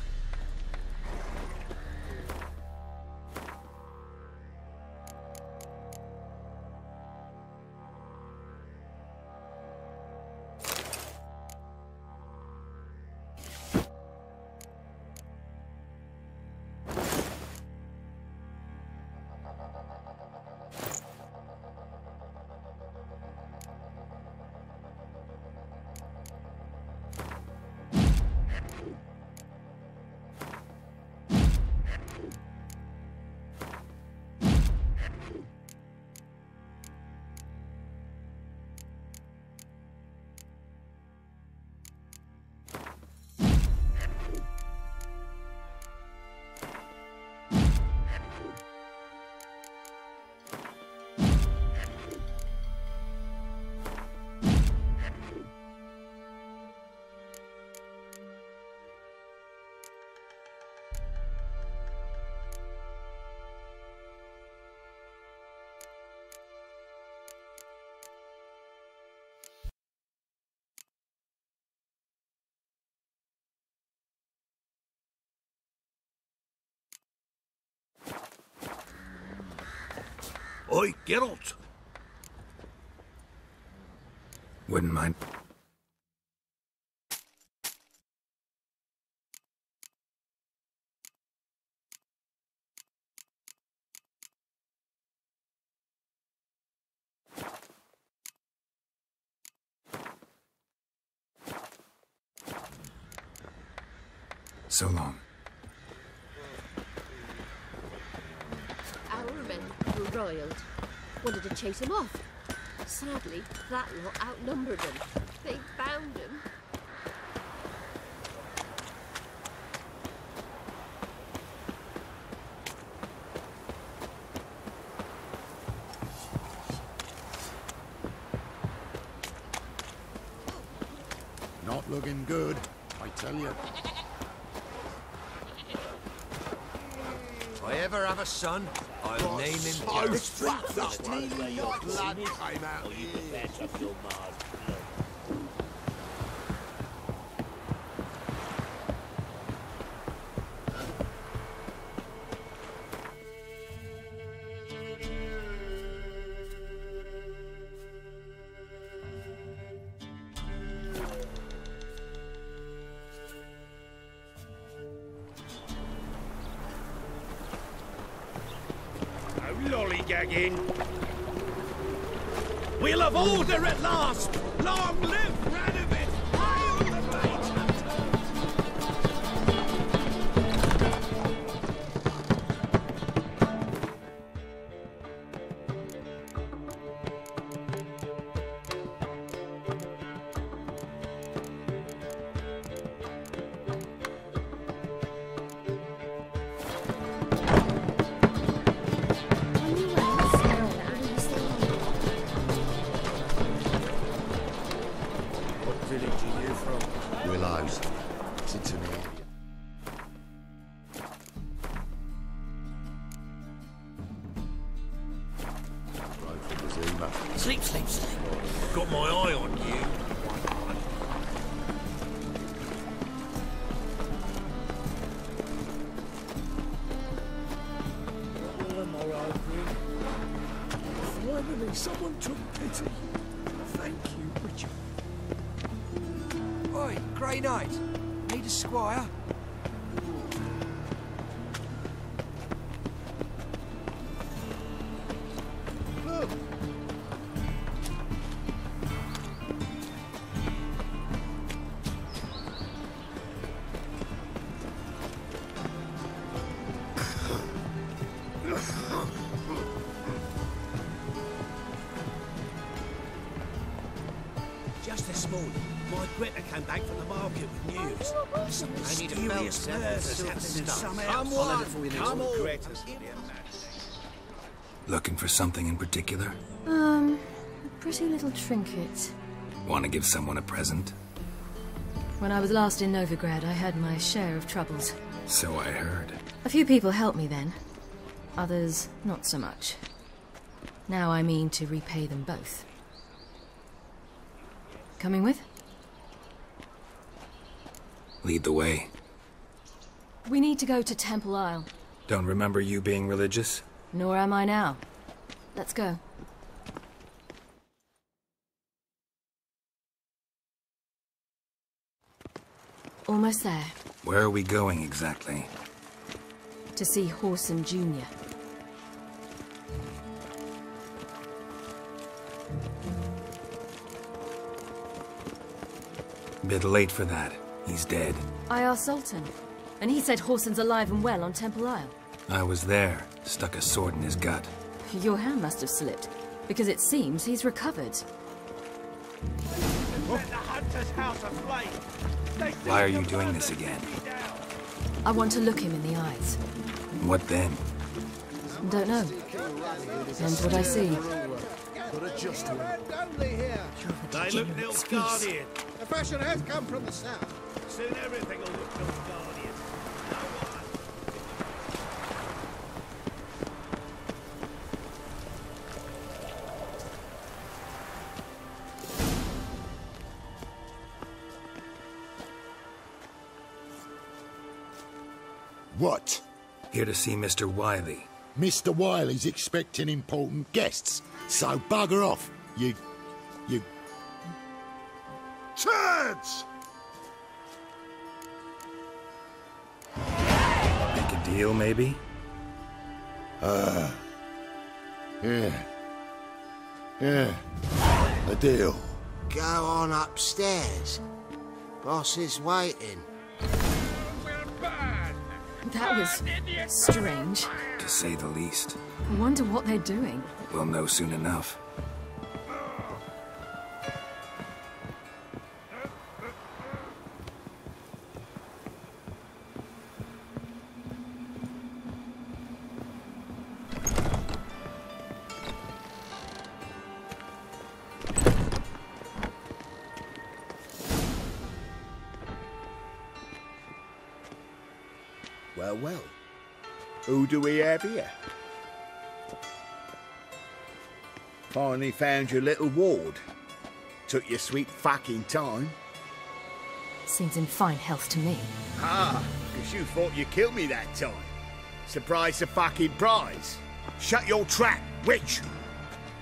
Oi, Geralt! Wouldn't mind. So long. Our men were riled. Wanted to chase him off. Sadly, that lot outnumbered them. They found him. Not looking good, I tell you. If I ever have a son, I'll name him so Geralt. that nearly your blood came out here. Lollygagging. We'll have order at last! Long live Radovid! Hail the Blade Sleep, sleep, sleep. Got my eye on you. Finally, someone took pity. Thank you, Richard. Oi, Grey Knight. Need a squire? Look! Just this morning, my Greta came back from the market with news. Some I need a mysterious belt murders set with happening in stuff. some Come house. on, before you need Come some on. Greta's. Looking for something in particular? A pretty little trinket. Want to give someone a present? When I was last in Novigrad, I had my share of troubles. So I heard. A few people helped me then. Others, not so much. Now I mean to repay them both. Coming with? Lead the way. We need to go to Temple Isle. Don't remember you being religious? Nor am I now. Let's go. Almost there. Where are we going exactly? To see Whoreson Jr. Bit late for that. He's dead. I asked Sultan, and he said Whoreson's alive and well on Temple Isle. I was there. Stuck a sword in his gut. Your hand must have slipped, because it seems he's recovered. Why are you doing this again? I want to look him in the eyes. What then? Don't know. Depends what I see. They look Nilfgaardian. The fashion has come from the south. Soon everything will look Nilfgaardian. What? Here to see Mr. Wiley. Mr. Wiley's expecting important guests, so bugger off, you... Turds! Make a deal, maybe? Yeah. A deal. Go on upstairs. Boss is waiting. That was strange. To say the least. I wonder what they're doing. We'll know soon enough. Well. Who do we have here? Finally found your little ward. Took your sweet fucking time. Seems in fine health to me. Ah, because you thought you killed me that time. Surprise the fucking prize. Shut your trap, witch!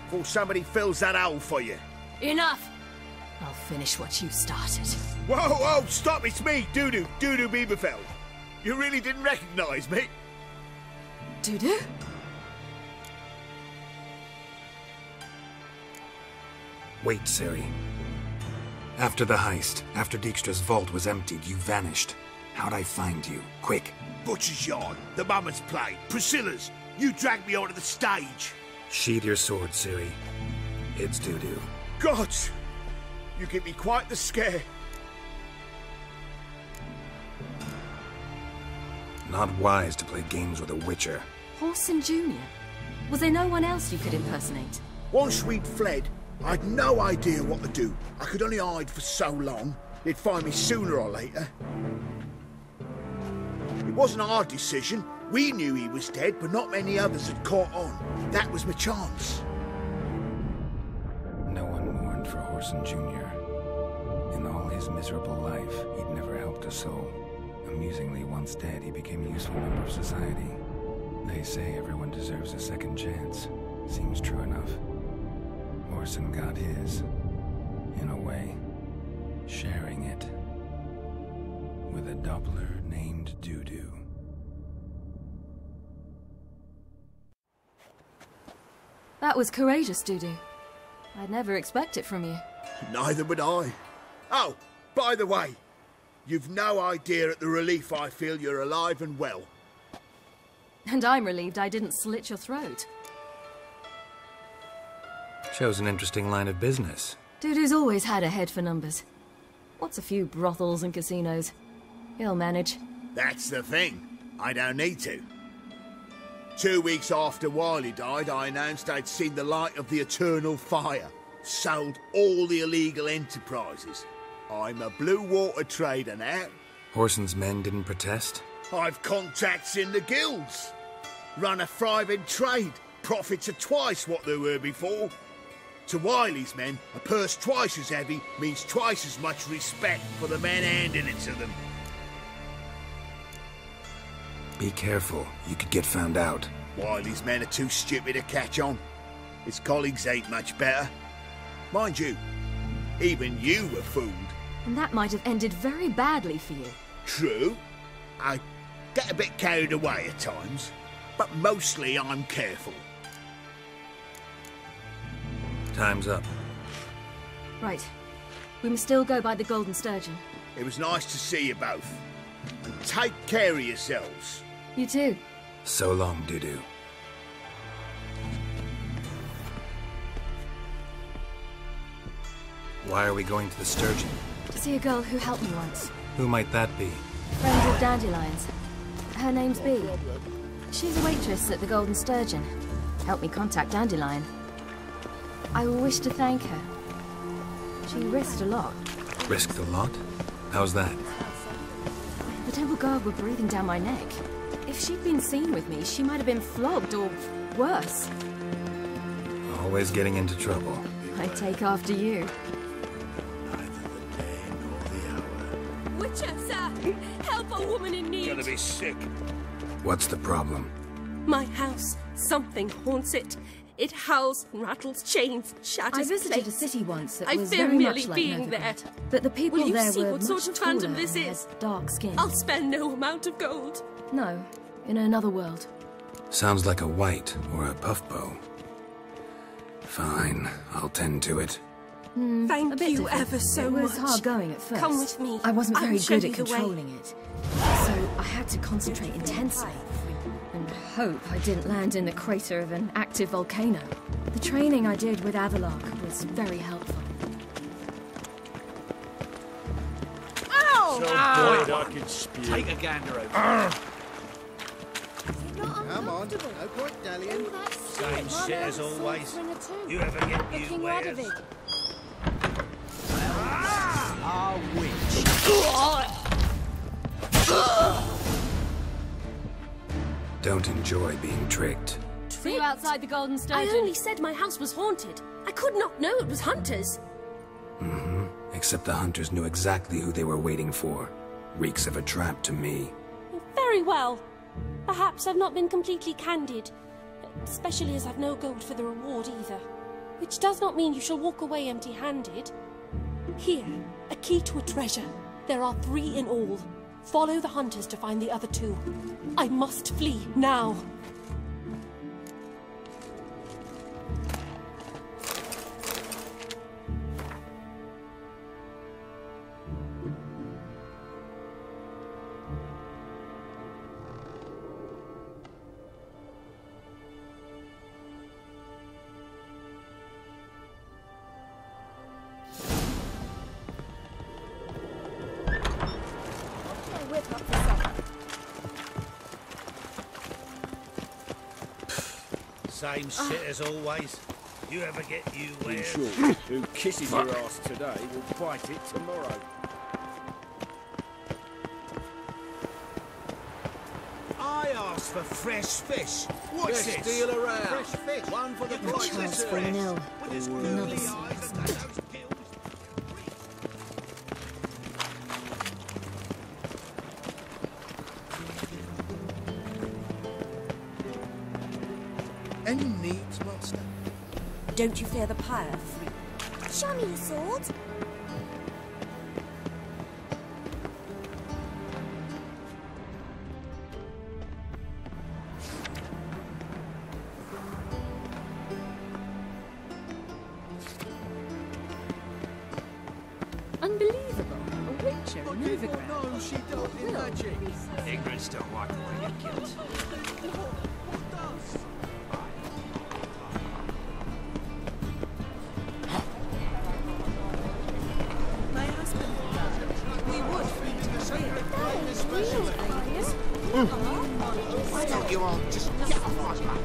Before somebody fills that hole for you. Enough! I'll finish what you started. Whoa, stop, it's me, Dudu Bieberfeld. You really didn't recognize me? Dudu? Wait, Ciri. After the heist, after Dijkstra's vault was emptied, you vanished. How'd I find you? Quick. Butcher's Yard, the Mummer's Play, Priscilla's. You dragged me onto the stage. Sheathe your sword, Ciri. It's Dudu. Gods! You give me quite the scare. Not wise to play games with a witcher. Whoreson Jr.? Was there no one else you could impersonate? Once we'd fled, I'd no idea what to do. I could only hide for so long. They'd find me sooner or later. It wasn't our decision. We knew he was dead, but not many others had caught on. That was my chance. No one mourned for Whoreson Jr. In all his miserable life, he'd never helped a soul. Amusingly, once dead, he became a useful member of society. They say everyone deserves a second chance. Seems true enough. Whoreson got his, in a way, sharing it with a Doppler named Dudu. That was courageous, Dudu. I'd never expect it from you. Neither would I. Oh, by the way, you've no idea at the relief I feel you're alive and well. And I'm relieved I didn't slit your throat. Shows an interesting line of business. Dudu's always had a head for numbers. What's a few brothels and casinos? He'll manage. That's the thing. I don't need to. 2 weeks after Wiley died, I announced I'd seen the light of the eternal fire. Sold all the illegal enterprises. I'm a blue water trader now. Whoreson's men didn't protest? I've contacts in the guilds. Run a thriving trade. Profits are twice what they were before. To Wiley's men, a purse twice as heavy means twice as much respect for the men handing it to them. Be careful. You could get found out. Wiley's men are too stupid to catch on. His colleagues ain't much better. Mind you, even you were fooled. And that might have ended very badly for you. True. I get a bit carried away at times, but mostly I'm careful. Time's up. Right. We must still go by the Golden Sturgeon. It was nice to see you both. Take care of yourselves. You too. So long, Dudu. Why are we going to the Sturgeon? To see a girl who helped me once. Who might that be? Friend of Dandelion's. Her name's Bee. She's a waitress at the Golden Sturgeon. Helped me contact Dandelion. I wish to thank her. She risked a lot. Risked a lot? How's that? The Temple Guard were breathing down my neck. If she'd been seen with me, she might have been flogged or worse. Always getting into trouble. I take after you. Witcher, sir! Help a woman in need! You're gonna be sick. What's the problem? My house. Something haunts it. It howls and rattles chains, shatters I visited plates. a city once that I was fear very merely much like being there. Novigrad. But the people Will you there see were what much sort of phantom taller this and is? had dark skin. I'll spare no amount of gold. No, in another world. Sounds like a white or a puff bow. Fine, I'll tend to it. Thank a bit you different. ever so It was much. hard going at first. Come with me. I wasn't I very will show good you at the way. controlling it. So I had to concentrate intensely. And hope I didn't land in the crater of an active volcano. The training I did with Avalok was very helpful. Ow! So good I could spew. Take a gander over. Come on, no point dallying. Same shit as always. You ever get you King wares? Radovid. Ah, witch. Don't enjoy being tricked. See you outside the Golden I Sturgeon. only said my house was haunted. I could not know it was hunters. Mm-hmm. Except the hunters knew exactly who they were waiting for. Reeks of a trap to me. Very well. Perhaps I've not been completely candid. Especially as I've no gold for the reward either. Which does not mean you shall walk away empty-handed. Here, a key to a treasure. There are 3 in all. Follow the hunters to find the other 2. I must flee now. Whip up for supper. Same shit as always. You ever get you In wares? short, who kisses your ass today will bite it tomorrow. I asked for fresh fish. What's Best this? deal around. Fresh fish. One for the Give a price chance of for a rest. nil. With his Another googly season. eyes and those gills. Any needs, master? Don't you fear the pyre, Free? Show me your sword. Unbelievable. A witcher in Novigrad. No, she don't in magic. Ignorance don't wipe away your guilt. My husband we would flee to the Why don't you all just get off my back?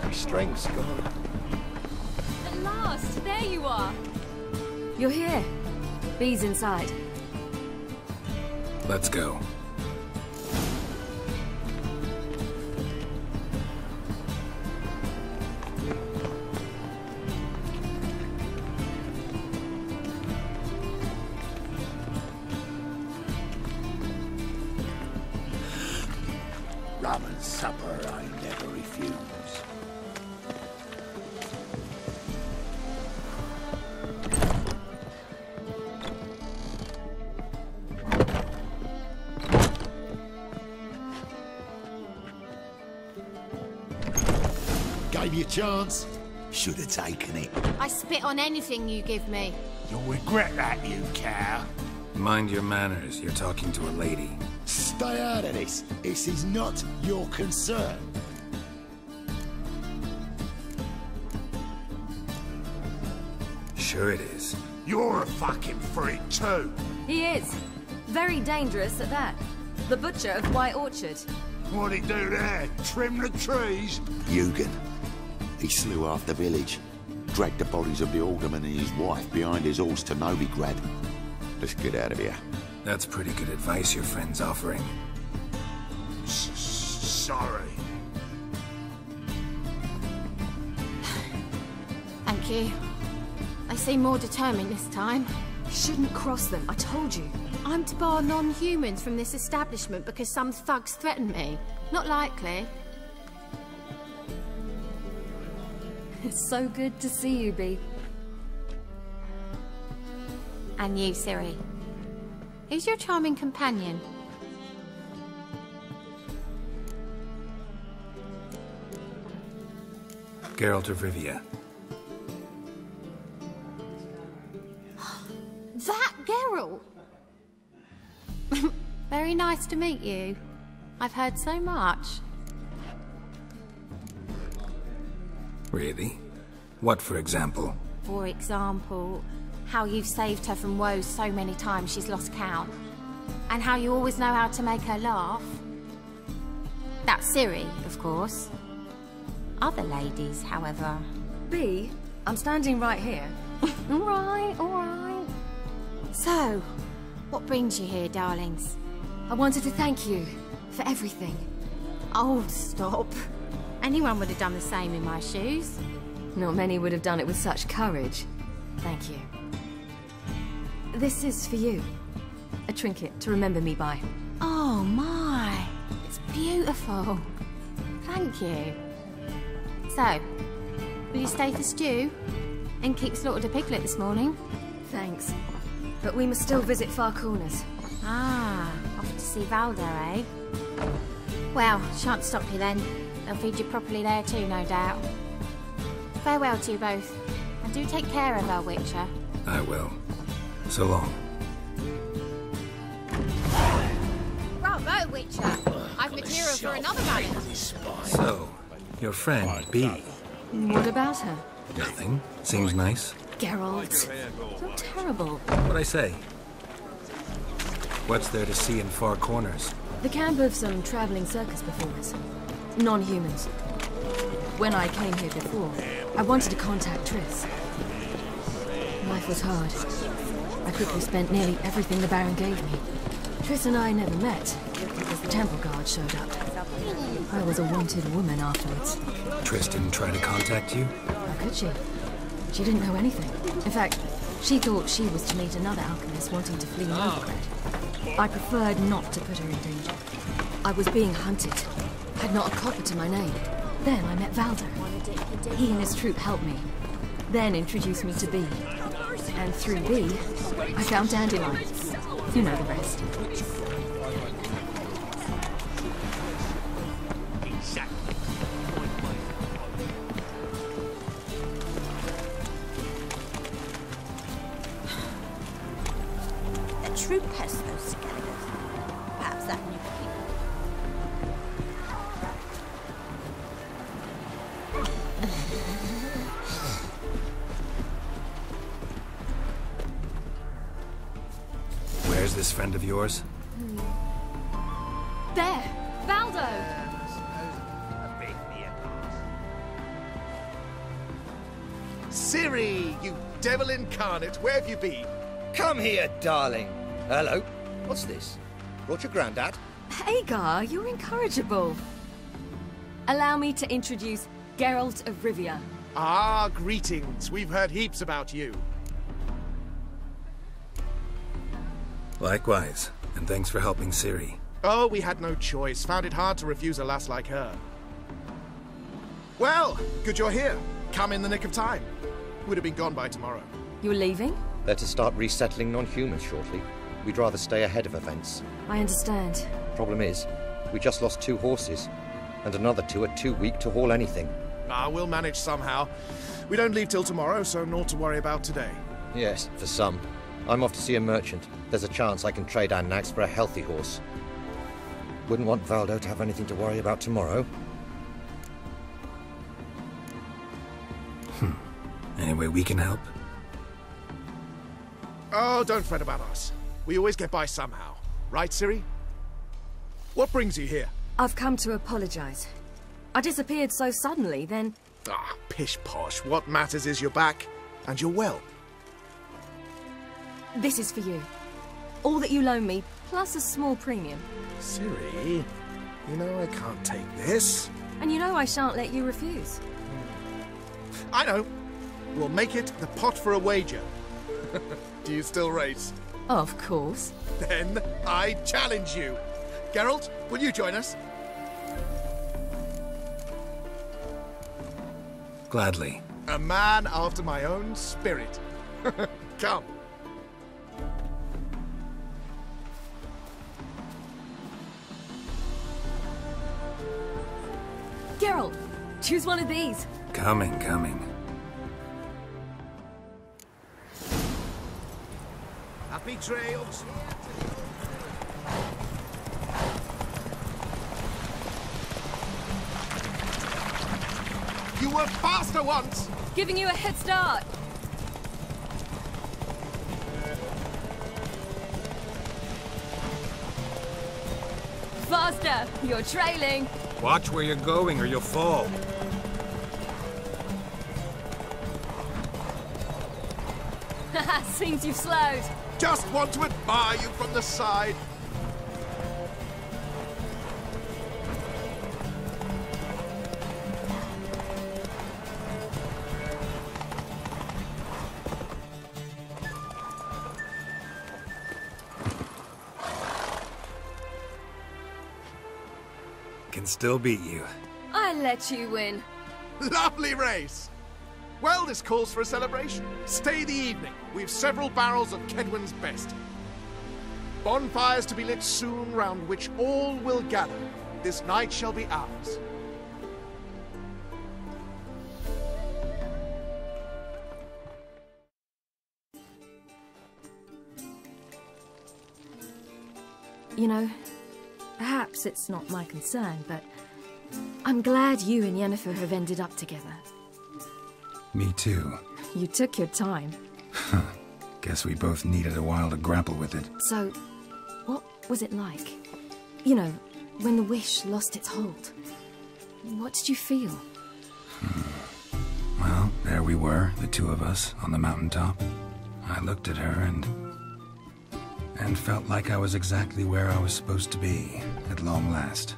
My strength's gone. At last, there you are. You're here. Bee's inside. Let's go. supper I never refuse. Gave you a chance. Should have taken it. I spit on anything you give me. You'll regret that, you cow. Mind your manners. You're talking to a lady. Stay out of this. This is not your concern. Sure it is. You're a fucking freak too. He is. Very dangerous at that. The butcher of White Orchard. What'd he do there? Trim the trees? Eugen. He slew half the village. Dragged the bodies of the alderman and his wife behind his horse to Novigrad. Let's get out of here. That's pretty good advice your friend's offering. Sorry. Thank you. They seem more determined this time. You shouldn't cross them, I told you. I'm to bar non-humans from this establishment because some thugs threaten me. Not likely. It's so good to see you, Bee. And you, Ciri. Who's your charming companion? Geralt of Rivia. That Geralt! Very nice to meet you. I've heard so much. Really? What, for example? For example, how you've saved her from woes so many times she's lost count. And how you always know how to make her laugh. That's Ciri, of course. Other ladies, however... Bee, I'm standing right here. All right. So, what brings you here, darlings? I wanted to thank you for everything. Oh, stop. Anyone would have done the same in my shoes. Not many would have done it with such courage. Thank you. This is for you. A trinket to remember me by. Oh, my. It's beautiful. Thank you. So, will you stay for stew? And keep slaughtered a piglet this morning? Thanks. But we must still visit Far Corners. Ah, off to see Valdo, eh? Well, shan't stop you then. They'll feed you properly there too, no doubt. Farewell to you both. And do take care of our Witcher. I will. So long. Bravo, Witcher! I've material for another ballad. So, your friend, Bee. What about her? Nothing. Seems nice. Geralt. You're terrible. What'd I say? What's there to see in Far Corners? The camp of some traveling circus performers. Non-humans. When I came here before, I wanted to contact Triss. Life was hard. I quickly spent nearly everything the Baron gave me. Triss and I never met, because the temple guard showed up. I was a wanted woman afterwards. Triss didn't try to contact you? How could she? She didn't know anything. In fact, she thought she was to meet another alchemist wanting to flee Novigrad. I preferred not to put her in danger. I was being hunted. Had not a copper to my name. Then I met Valdo. He and his troop helped me. Then introduced me to Bee. And through Bee, I found Dandelion. You know the rest. The troop has those skeletons. Perhaps that new Where's this friend of yours? There! Valdo! Ciri, you devil incarnate, where have you been? Come here, darling. Hello. What's this? Brought your granddad? Hagar, you're incorrigible. Allow me to introduce Geralt of Rivia. Ah, greetings. We've heard heaps about you. Likewise, and thanks for helping Ciri. Oh, we had no choice. Found it hard to refuse a lass like her. Well, good you're here. Come in the nick of time. Would have been gone by tomorrow. You're leaving? They're to start resettling non-humans shortly. We'd rather stay ahead of events. I understand. Problem is, we just lost 2 horses, and another 2 are too weak to haul anything. We'll manage somehow. We don't leave till tomorrow, so naught to worry about today. Yes, for some. I'm off to see a merchant. There's a chance I can trade our nags for a healthy horse. Wouldn't want Valdo to have anything to worry about tomorrow. Any way we can help? Oh, don't fret about us. We always get by somehow. Right, Ciri? What brings you here? I've come to apologize. I disappeared so suddenly, then... Pish-posh. What matters is you're back, and you're well. This is for you. All that you loan me, plus a small premium. Ciri, you know I can't take this. And you know I shan't let you refuse. I know. We'll make it the pot for a wager. Do you still race? Of course. Then I challenge you. Geralt, will you join us? Gladly. A man after my own spirit. Come. Geralt, choose one of these. Coming. Happy trails. You were faster once! Giving you a head start. Faster! You're trailing. Watch where you're going or you'll fall. Haha, seems you've slowed. Just want to admire you from the side. Can still beat you. I let you win. Lovely race! Well, this calls for a celebration. Stay the evening. We've several barrels of Kedwen's best. Bonfires to be lit soon, round which all will gather. This night shall be ours. You know, perhaps it's not my concern, but I'm glad you and Yennefer have ended up together. Me too. You took your time. Guess we both needed a while to grapple with it. So, what was it like? You know, when the wish lost its hold. What did you feel? Well, there we were, the 2 of us, on the mountaintop. I looked at her and felt like I was exactly where I was supposed to be, at long last.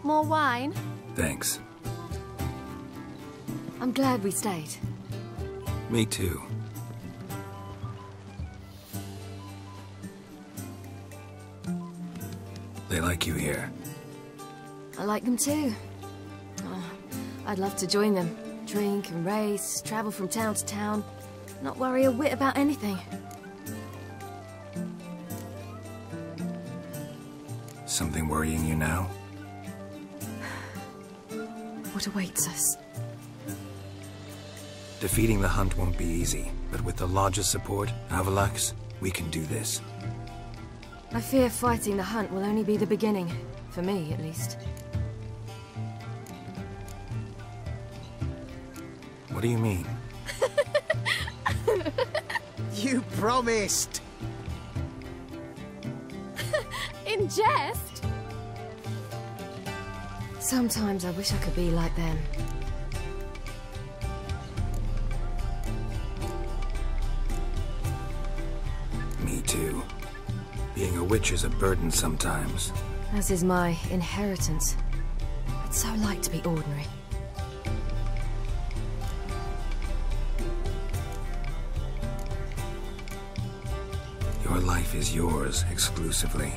More wine? Thanks. I'm glad we stayed. Me too. They like you here. I like them too. Oh, I'd love to join them. Drink and race, travel from town to town. Not worry a whit about anything. Something worrying you now? What awaits us? Defeating the hunt won't be easy, but with the Lodge's support, Avalax, we can do this. I fear fighting the hunt will only be the beginning. For me, at least. What do you mean? You promised! In jest? Sometimes I wish I could be like them. Me too. Being a witch is a burden sometimes. As is my inheritance. I'd so like to be ordinary. Your life is yours, exclusively.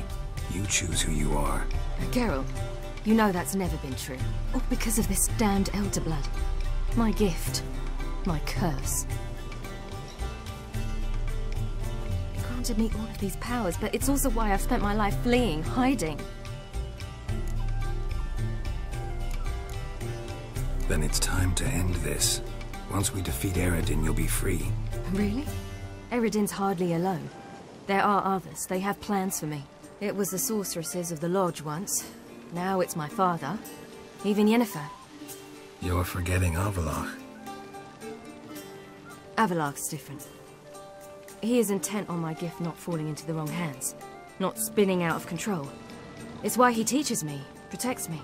You choose who you are. Geralt, you know that's never been true. All because of this damned Elder Blood. My gift. My curse. It granted me all of these powers, but it's also why I've spent my life fleeing, hiding. Then it's time to end this. Once we defeat Eredin, you'll be free. Really? Eredin's hardly alone. There are others. They have plans for me. It was the sorceresses of the Lodge once. Now it's my father. Even Yennefer. You're forgetting Avallac'h. Avallac'h's different. He is intent on my gift not falling into the wrong hands. Not spinning out of control. It's why he teaches me, protects me.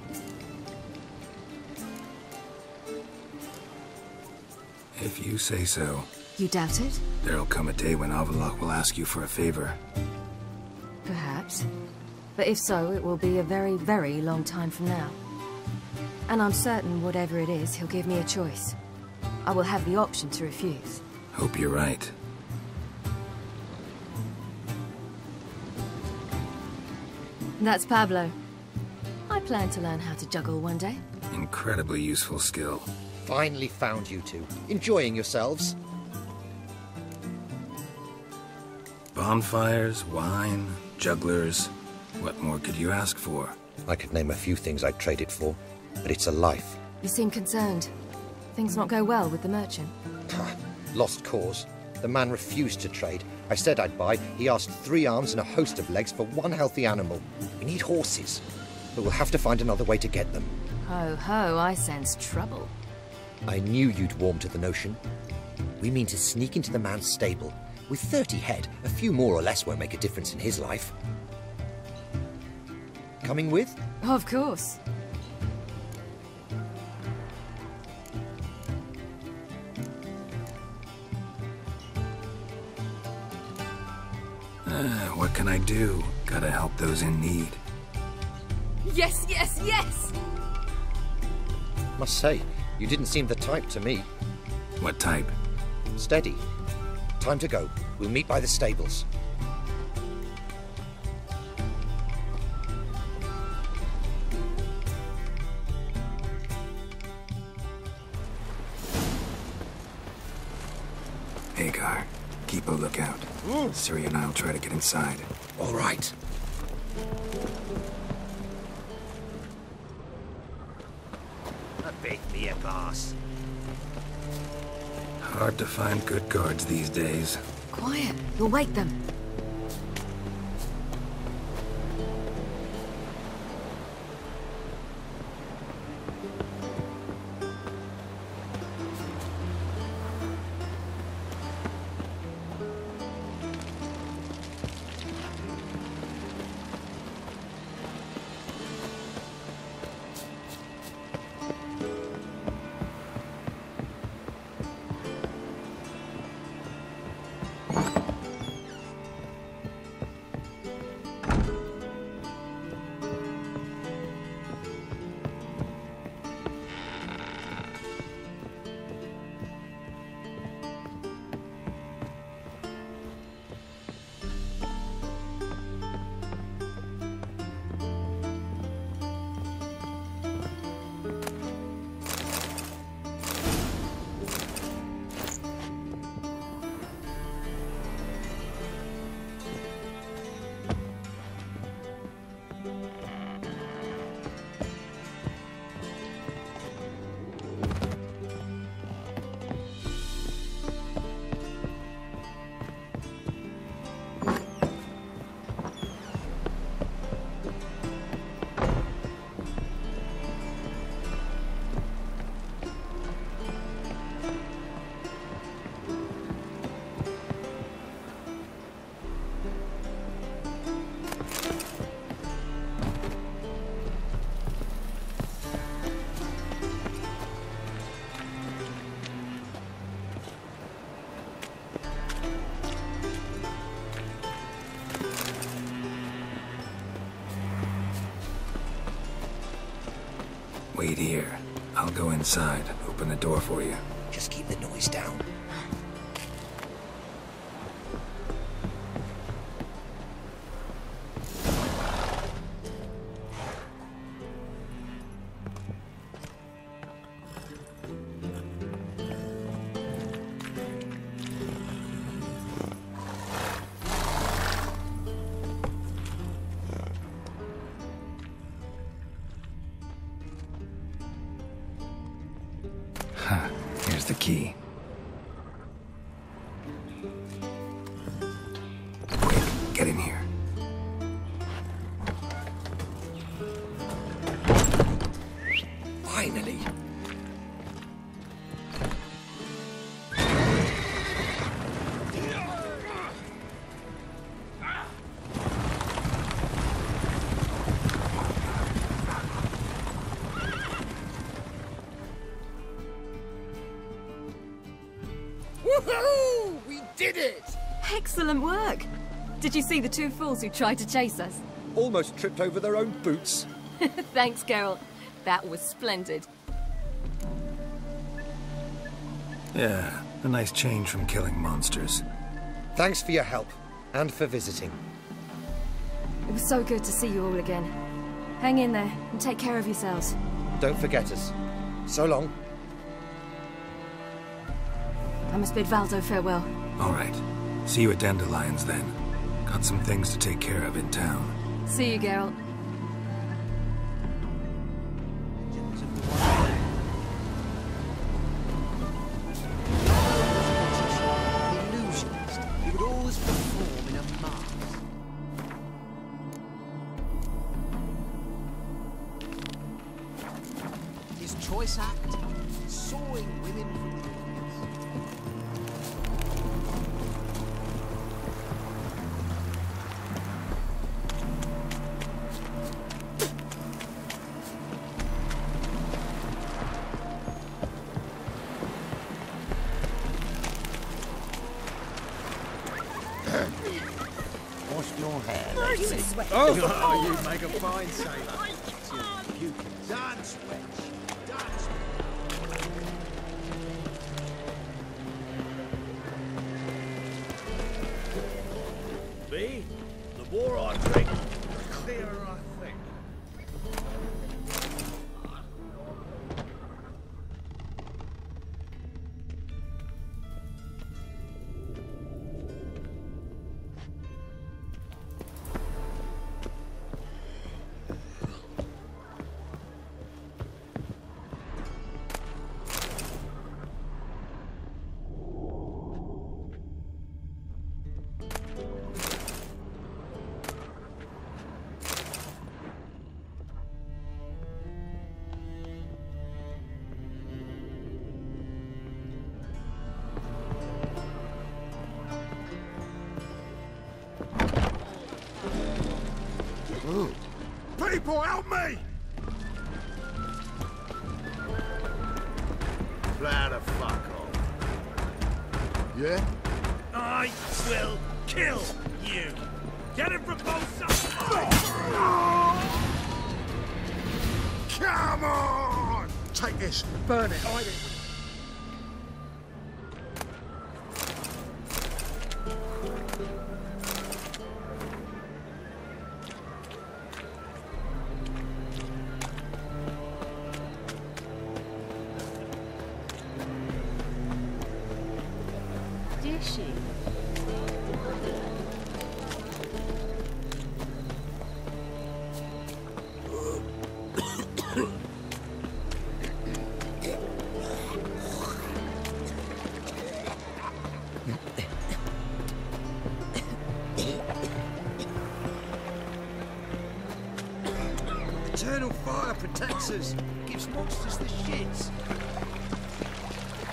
If you say so. You doubt it? There'll come a day when Avallac'h will ask you for a favor. Perhaps. But if so, it will be a very, very long time from now. And I'm certain whatever it is, he'll give me a choice. I will have the option to refuse. Hope you're right. That's Pablo. I plan to learn how to juggle one day. Incredibly useful skill. Finally found you two. Enjoying yourselves? Bonfires, wine, jugglers. What more could you ask for? I could name a few things I'd trade it for, but it's a life. You seem concerned. Things not go well with the merchant. Lost cause. The man refused to trade. I said I'd buy. He asked 3 arms and a host of legs for 1 healthy animal. We need horses, but we'll have to find another way to get them. Ho ho, I sense trouble. I knew you'd warm to the notion. We mean to sneak into the man's stable. With 30 head, a few more or less won't make a difference in his life. Coming with? Of course. What can I do? Gotta help those in need. Yes, yes, yes! Must say, you didn't seem the type to me. What type? Steady. Time to go. We'll meet by the stables. Hagar, keep a lookout. Ciri and I'll try to get inside. All right. A bit me a boss. Hard to find good guards these days. Quiet. You'll wake them. Wait here. I'll go inside, open the door for you. Just keep the noise down. Here's the key. Quick, get in here. Finally! Woohoo! We did it! Excellent work! Did you see the two fools who tried to chase us? Almost tripped over their own boots. Thanks, Geralt. That was splendid. Yeah, a nice change from killing monsters. Thanks for your help, and for visiting. It was so good to see you all again. Hang in there, and take care of yourselves. Don't forget us. So long. I must bid Valdo farewell. All right. See you at Dandelions, then. Got some things to take care of in town. See you, Geralt. Illusionist. He would always perform in a mask. His choice act, sawing women from the Wash your hair. Oh, you make a fine sailor. You can dance, wench. Dance. Me? The more I drink, the clearer I think. People, help me! Plow the fuck off. Yeah? I will kill you. Get him from both sides. Come on! Take this, burn it, hide it. Did she? Eternal fire protects us. Gives monsters the shits.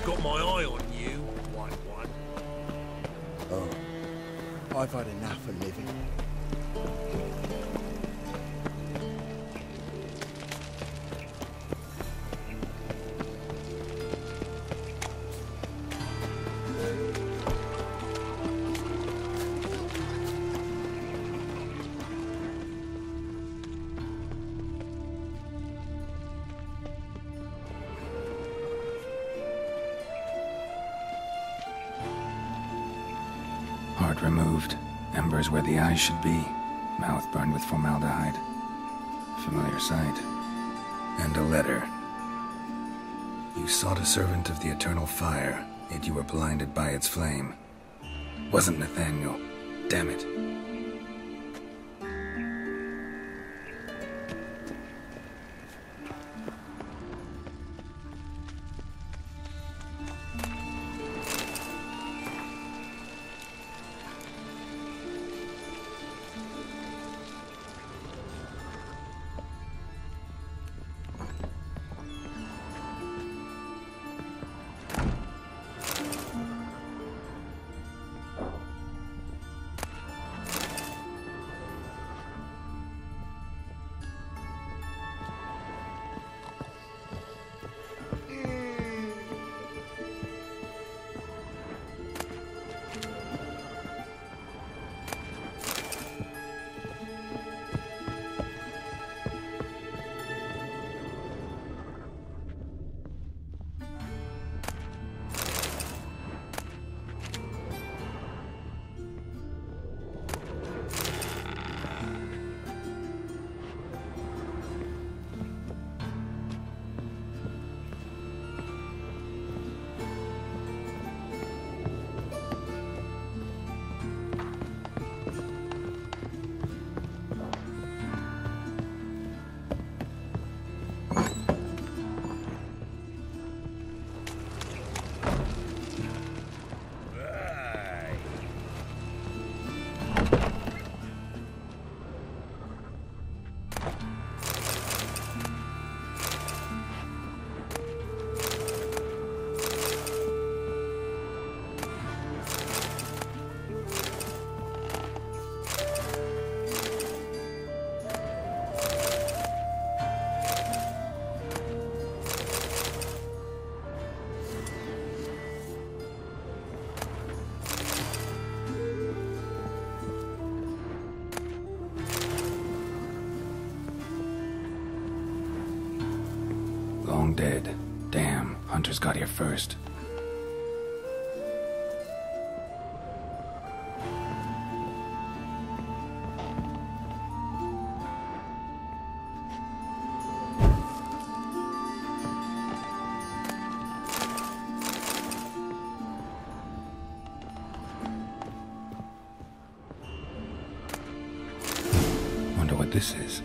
Got my eye on you, white one. Oh, I've had enough of living. Heart removed, embers where the eyes should be, mouth burned with formaldehyde. Familiar sight. And a letter. You sought a servant of the eternal fire, yet you were blinded by its flame. Wasn't Nathaniel. Damn it. long dead. Damn, hunters got here first. Wonder what this is.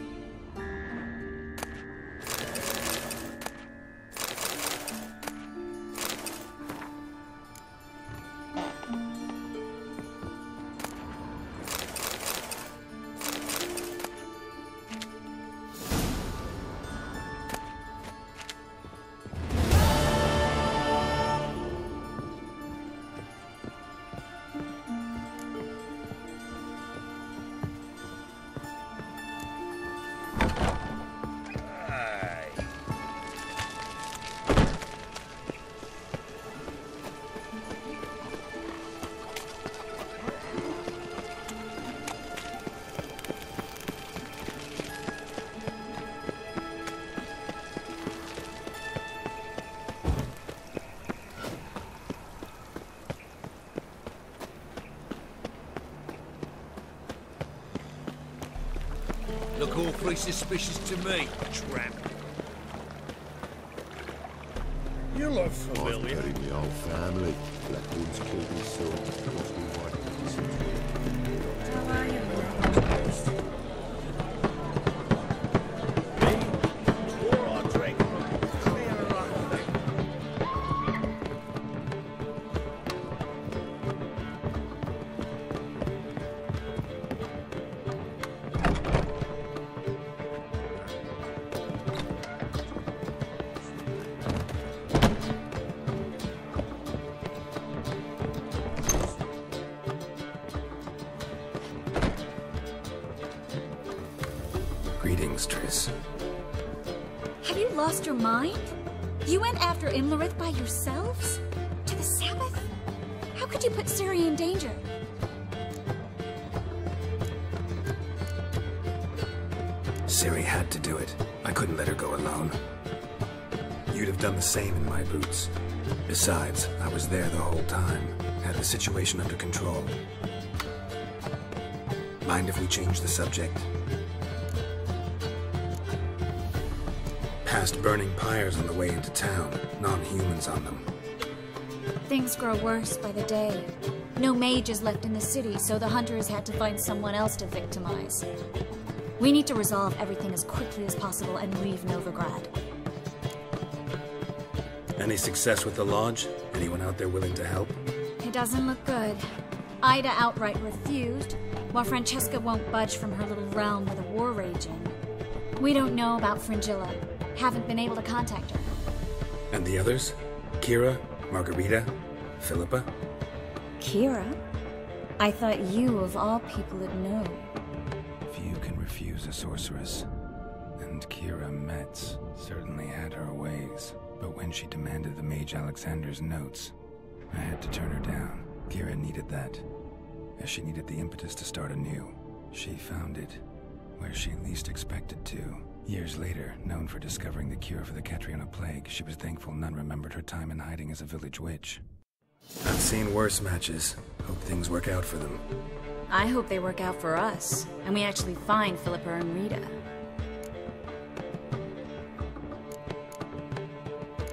Look awfully suspicious to me, tramp. You look familiar. I've buried my old family. Blackwood's killed me son. Must be white to listen to it. Greetings, Triss. Have you lost your mind? You went after Imlerith by yourselves? To the Sabbath? How could you put Ciri in danger? Ciri had to do it. I couldn't let her go alone. You'd have done the same in my boots. Besides, I was there the whole time. Had the situation under control. Mind if we change the subject? Past burning pyres on the way into town, non-humans on them. Things grow worse by the day. No mages left in the city, so the hunters had to find someone else to victimize. We need to resolve everything as quickly as possible and leave Novigrad. Any success with the lodge? Anyone out there willing to help? It doesn't look good. Ida outright refused, while Francesca won't budge from her little realm with a war raging. We don't know about Fringilla. Haven't been able to contact her. And the others? Kira, Margarita, Philippa? Kira? I thought you, of all people, would know. Few can refuse a sorceress. And Kira Metz certainly had her ways. But when she demanded the Mage Alexander's notes, I had to turn her down. Kira needed that, as she needed the impetus to start anew. She found it where she least expected to. Years later, known for discovering the cure for the Catriona plague, she was thankful none remembered her time in hiding as a village witch. I've seen worse matches. Hope things work out for them. I hope they work out for us, and we actually find Philippa and Rita.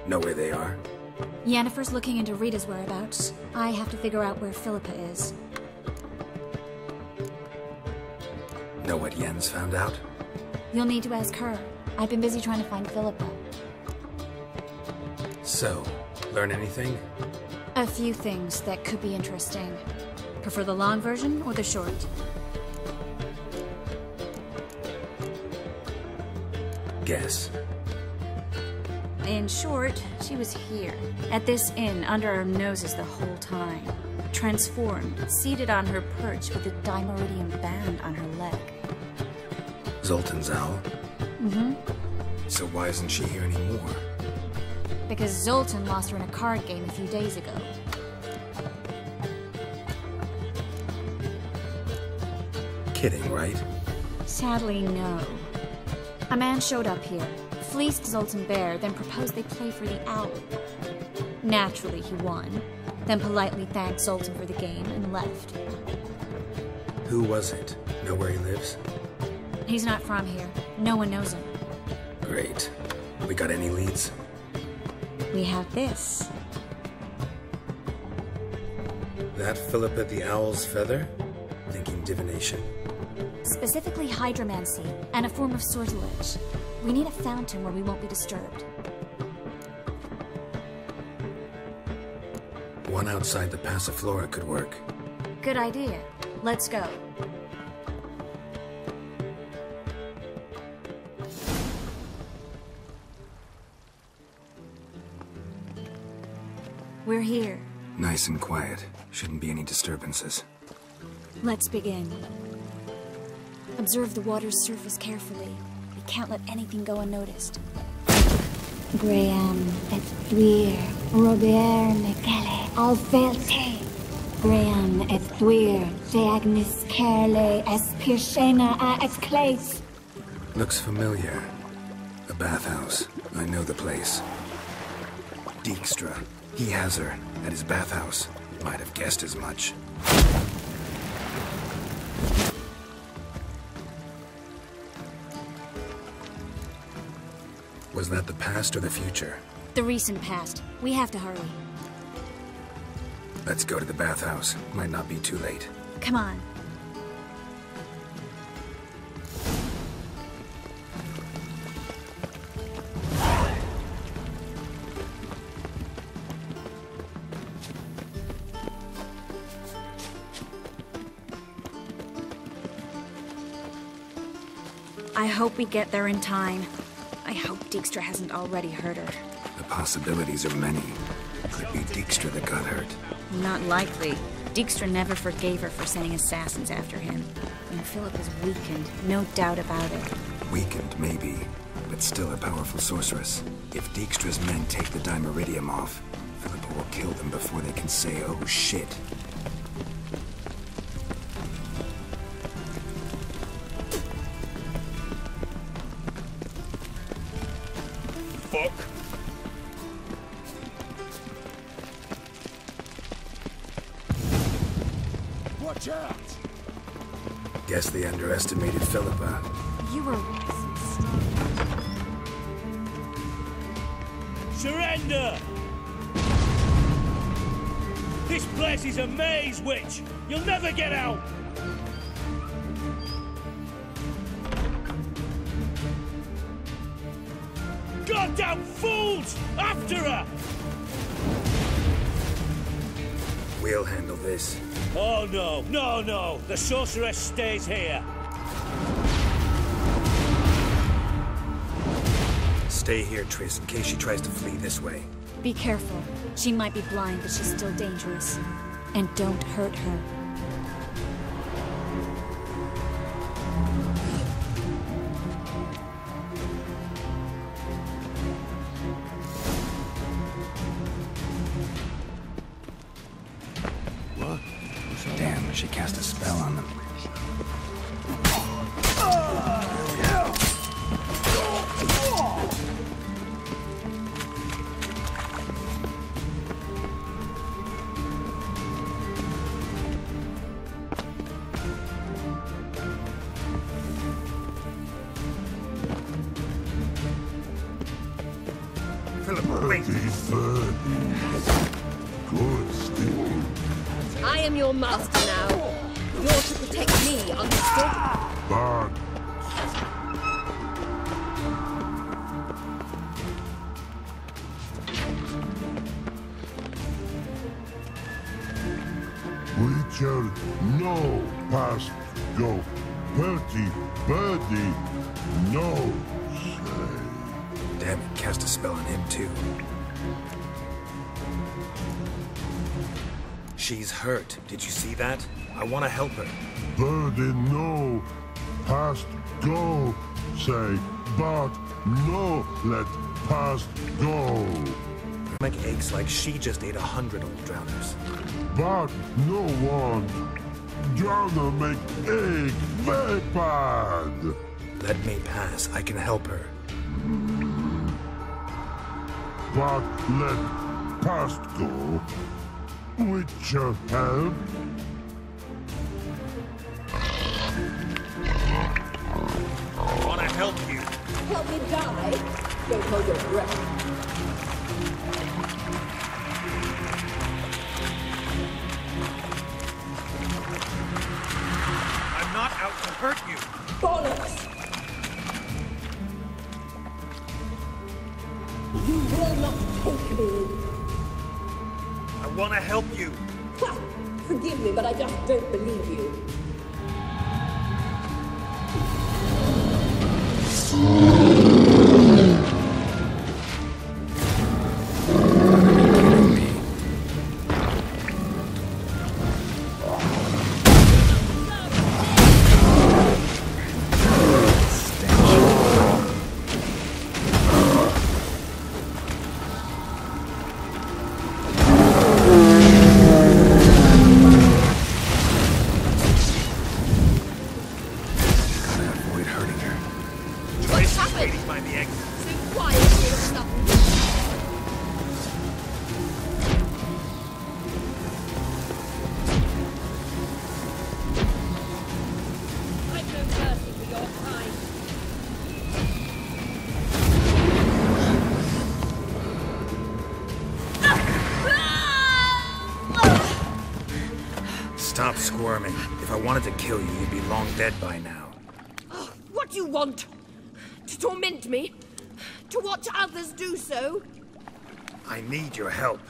Know where they are? Yennefer's looking into Rita's whereabouts. I have to figure out where Philippa is. Know what Yen's found out? You'll need to ask her. I've been busy trying to find Philippa. So, learn anything? A few things that could be interesting. Prefer the long version or the short? Guess. In short, she was here, at this inn, under our noses the whole time. Transformed, seated on her perch with a Dimeridium band on her leg. Zoltan's owl? Mm-hmm. So why isn't she here anymore? Because Zoltan lost her in a card game a few days ago. Kidding, right? Sadly, no. A man showed up here, fleeced Zoltan Bear, then proposed they play for the owl. Naturally, he won, then politely thanked Zoltan for the game and left. Who was it? Know where he lives? He's not from here. No one knows him. Great. We got any leads? We have this. That Philippa the Owl's feather? Thinking divination? Specifically hydromancy, and a form of sortilege. We need a fountain where we won't be disturbed. One outside the Passiflora could work. Good idea. Let's go. We're here. Nice and quiet. Shouldn't be any disturbances. Let's begin. Observe the water's surface carefully. We can't let anything go unnoticed. Graham et thuir, Robert Mekele, Alfelte. Graham et thuir, Deagnis Kerle, Espirshena a et Clace. Looks familiar. A bathhouse. I know the place. Dijkstra. He has her at his bathhouse. Might have guessed as much. Was that the past or the future? The recent past. We have to hurry. Let's go to the bathhouse. Might not be too late. Come on. I hope we get there in time. I hope Dijkstra hasn't already hurt her. The possibilities are many. Could be Dijkstra that got hurt. Not likely. Dijkstra never forgave her for sending assassins after him. And Philip is weakened, no doubt about it. Weakened, maybe, but still a powerful sorceress. If Dijkstra's men take the Dimeridium off, Philippa will kill them before they can say, oh shit. Fuck. Watch out! Guess they underestimated Philippa. You were... Surrender! This place is a maze, witch! You'll never get out! Goddamn fools! After her! We'll handle this. Oh no, no, no! The sorceress stays here! Stay here, Triss, in case she tries to flee this way. Be careful. She might be blind, but she's still dangerous. And don't hurt her. Damn, she cast a spell on them. I am your master now. You're to protect me, understood? Bad. Richard, no past go. Bertie, birdie, no. Damn it, cast a spell on him too. She's hurt. Did you see that? I want to help her. Birdie, no. Past go. Say, but no, let past go. Make eggs like she just ate 100 old drowners. But no one. Drowner make egg very bad. Let me pass. I can help her. but let past go. With your help. I want to help you. Help me die? Don't hold your breath. I'm not out to hurt you. Bollocks! You will not take me. I want to help you. Ha! Forgive me, but I just don't believe you. Stop squirming. If I wanted to kill you, you'd be long dead by now. Oh, what do you want? To torment me? To watch others do so? I need your help.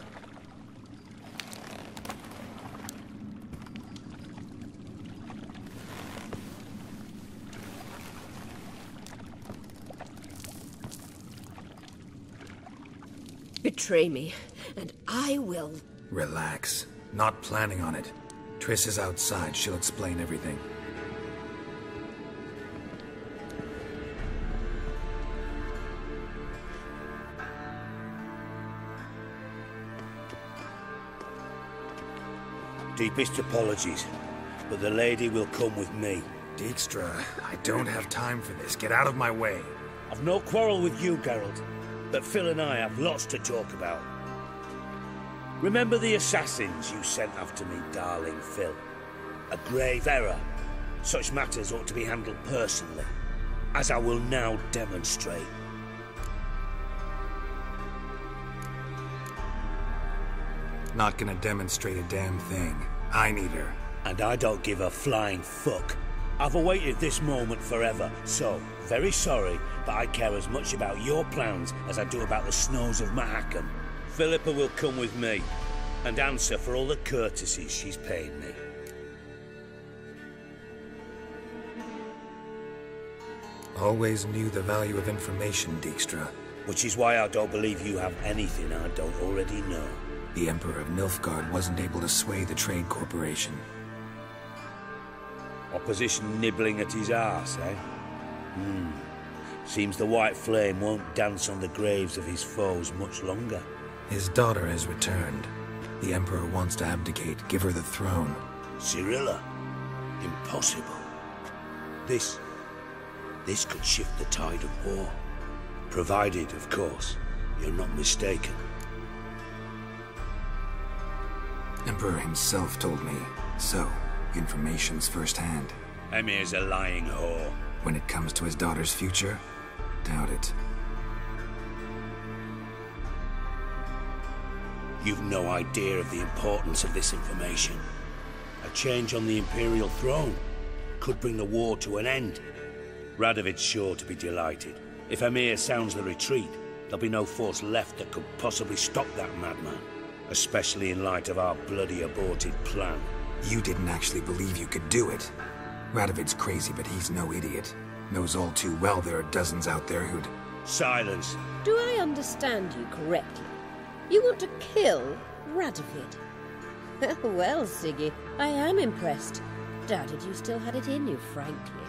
Betray me, and I will. Relax. Not planning on it. Triss is outside. She'll explain everything. Deepest apologies, but the lady will come with me. Dijkstra, I don't have time for this. Get out of my way. I've no quarrel with you, Geralt, but Phil and I have lots to talk about. Remember the assassins you sent after me, darling Phil? A grave error. Such matters ought to be handled personally, as I will now demonstrate. Not gonna demonstrate a damn thing. I need her. And I don't give a flying fuck. I've awaited this moment forever, so, very sorry, but I care as much about your plans as I do about the snows of Mahakam. Philippa will come with me, and answer for all the courtesies she's paid me. Always knew the value of information, Dijkstra. Which is why I don't believe you have anything I don't already know. The Emperor of Nilfgaard wasn't able to sway the Trade Corporation. Opposition nibbling at his arse, eh? Seems the White Flame won't dance on the graves of his foes much longer. His daughter has returned. The Emperor wants to abdicate, give her the throne. Cirilla? Impossible. This could shift the tide of war. Provided, of course, you're not mistaken. Emperor himself told me. So, information's firsthand. Emir's a lying whore. When it comes to his daughter's future, doubt it. You've no idea of the importance of this information. A change on the Imperial throne could bring the war to an end. Radovid's sure to be delighted. If Emir sounds the retreat, there'll be no force left that could possibly stop that madman. Especially in light of our bloody aborted plan. You didn't actually believe you could do it. Radovid's crazy, but he's no idiot. Knows all too well there are dozens out there who'd... Silence. Do I understand you correctly? You want to kill Radovid? Well, Siggy, I am impressed. Doubted you still had it in you, frankly.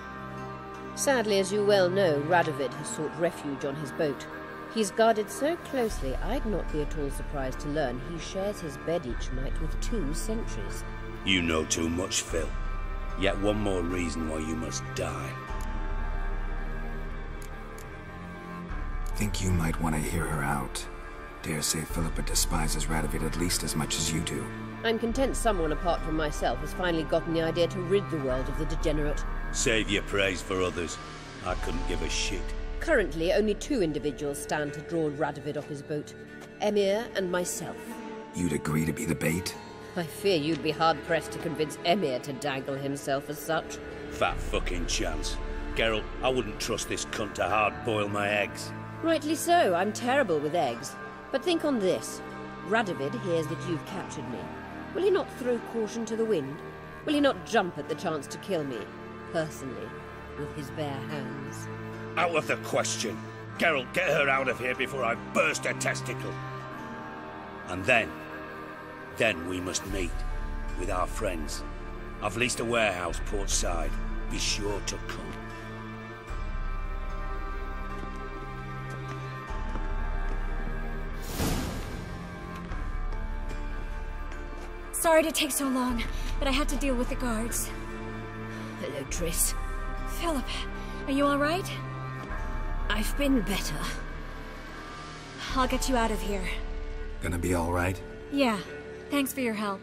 Sadly, as you well know, Radovid has sought refuge on his boat. He's guarded so closely, I'd not be at all surprised to learn he shares his bed each night with 2 sentries. You know too much, Phil. Yet one more reason why you must die. Think you might want to hear her out. Dare say Philippa despises Radovid at least as much as you do. I'm content someone apart from myself has finally gotten the idea to rid the world of the degenerate. Save your praise for others. I couldn't give a shit. Currently, only 2 individuals stand to draw Radovid off his boat. Emir and myself. You'd agree to be the bait? I fear you'd be hard-pressed to convince Emir to dangle himself as such. Fat fucking chance. Geralt, I wouldn't trust this cunt to hard-boil my eggs. Rightly so, I'm terrible with eggs. But think on this. Radovid hears that you've captured me. Will he not throw caution to the wind? Will he not jump at the chance to kill me, personally, with his bare hands? Out of the question. Geralt, get her out of here before I burst her testicle. And then we must meet with our friends. I've leased a warehouse port side. Be sure to come. Sorry to take so long, but I had to deal with the guards. Hello, Triss. Philip, are you all right? I've been better. I'll get you out of here. Gonna be all right? Yeah, thanks for your help.